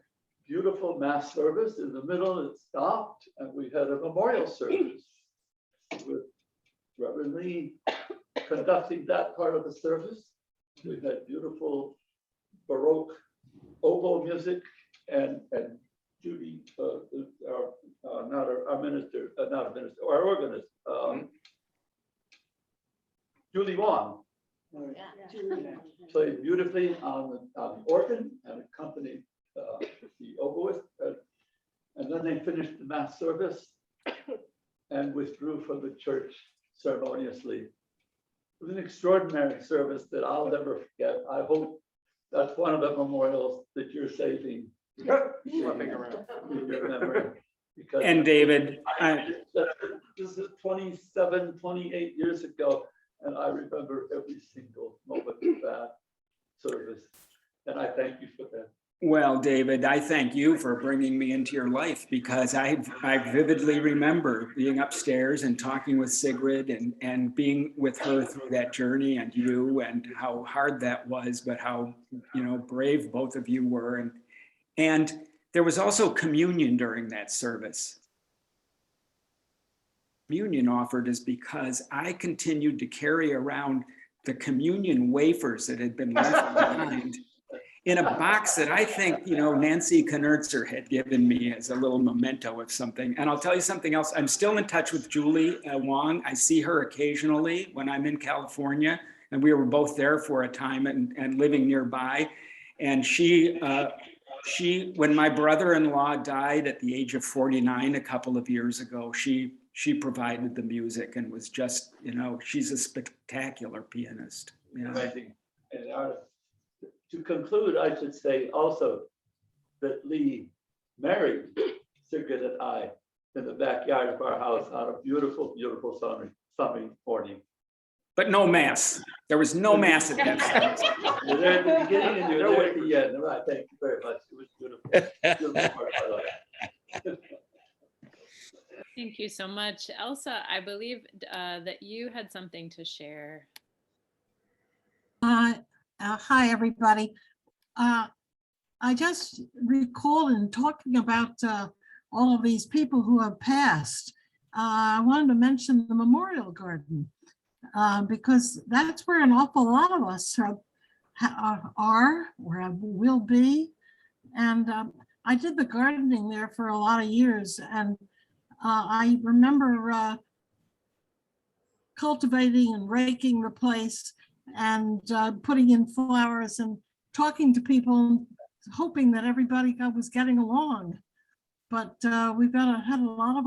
Speaker 16: beautiful mass service. In the middle, it stopped, and we had a memorial service with Reverend Lee conducting that part of the service. We had beautiful Baroque oboe music, and Judy, our organist, Julie Wong, played beautifully on the organ and accompanied the oboist. And then they finished the mass service and withdrew from the church ceremoniously. It was an extraordinary service that I'll never forget. I hope that's one of the memorials that you're saving.
Speaker 1: Flipping around.
Speaker 16: In your memory. Because
Speaker 12: And David,
Speaker 16: this is 27, 28 years ago, and I remember every single moment of that service. And I thank you for that.
Speaker 12: well, David, I thank you for bringing me into your life, because I vividly remember being upstairs and talking with Sigrid and being with her through that journey, and you, and how hard that was, but how, brave both of you were. And there was also communion during that service. Communion offered is because I continued to carry around the communion wafers that had been left behind in a box that I think, Nancy Knertzer had given me as a little memento of something. And I'll tell you something else. I'm still in touch with Julie Wong. I see her occasionally when I'm in California, and we were both there for a time and living nearby. And she, when my brother-in-law died at the age of 49 a couple of years ago, she provided the music and was just, she's a spectacular pianist.
Speaker 16: Amazing. And to conclude, I should say also that Lee married Sigrid and I in the backyard of our house on a beautiful, beautiful summer morning.
Speaker 12: But no mass. There was no mass at that service.
Speaker 16: You're there at the beginning and you're there at the end. All right, thank you very much. It was beautiful. Beautiful part of my life.
Speaker 8: Thank you so much. Elsa, I believe that you had something to share.
Speaker 21: Hi, everybody. I just recall in talking about all of these people who have passed, I wanted to mention the Memorial Garden because that's where an awful lot of us are or will be. And I did the gardening there for a lot of years, and I remember cultivating and raking the place and putting in flowers and talking to people, hoping that everybody was getting along. But we've had a lot of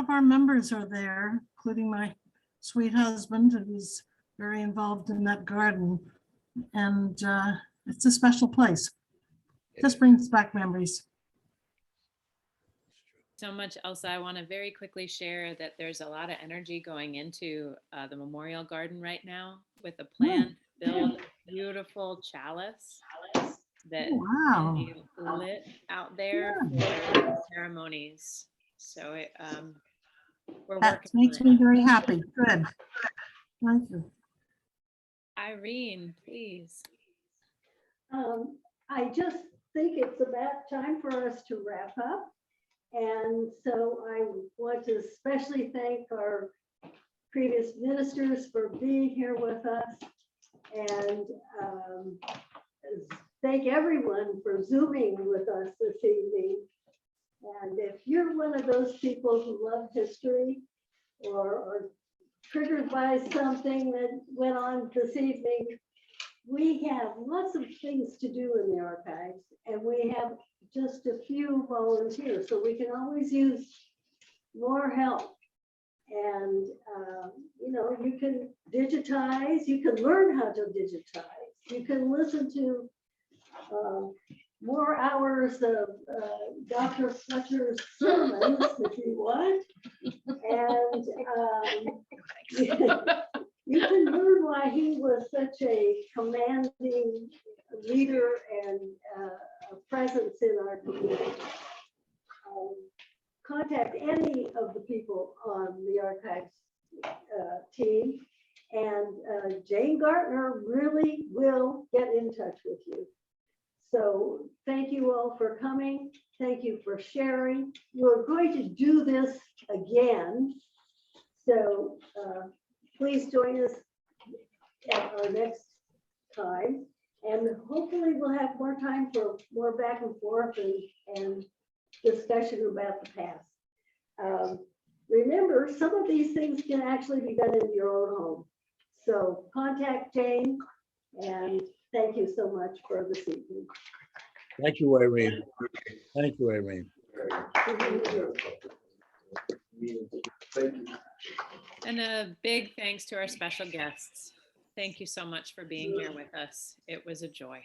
Speaker 21: our members are there, including my sweet husband, who's very involved in that garden. And it's a special place. Just brings back memories.
Speaker 8: So much, Elsa. I want to very quickly share that there's a lot of energy going into the memorial garden right now with a plan to build a beautiful chalice that
Speaker 21: Wow.
Speaker 8: can be lit out there for ceremonies. So we're
Speaker 21: That
Speaker 8: working.
Speaker 21: makes me very happy. Good. Thank you.
Speaker 8: Irene, please.
Speaker 10: I just think it's about time for us to wrap up. And so I want to especially thank our previous ministers for being here with us, and thank everyone for Zooming with us this evening. And if you're one of those people who love history or are triggered by something that went on this evening, we have lots of things to do in the archives, and we have just a few volunteers, so we can always use more help. And you know, you can digitize, you can learn how to digitize, you can listen to more hours of Dr. Fletcher's sermons if you want, and you can learn why he was such a commanding leader and a presence in our community. Contact any of the people on the archives team, and Jane Gaertner really will get in touch with you. So thank you all for coming. Thank you for sharing. We're going to do this again. So please join us at our next time. And hopefully we'll have more time for more back and forth and discussion about the past. Remember, some of these things can actually be done in your own home. So contact Jane, and thank you so much for this evening.
Speaker 6: Thank you, Irene. Thank you, Irene.
Speaker 8: And a big thanks to our special guests. Thank you so much for being here with us. It was a joy.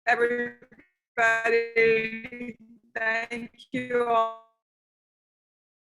Speaker 5: Everybody, thank you all.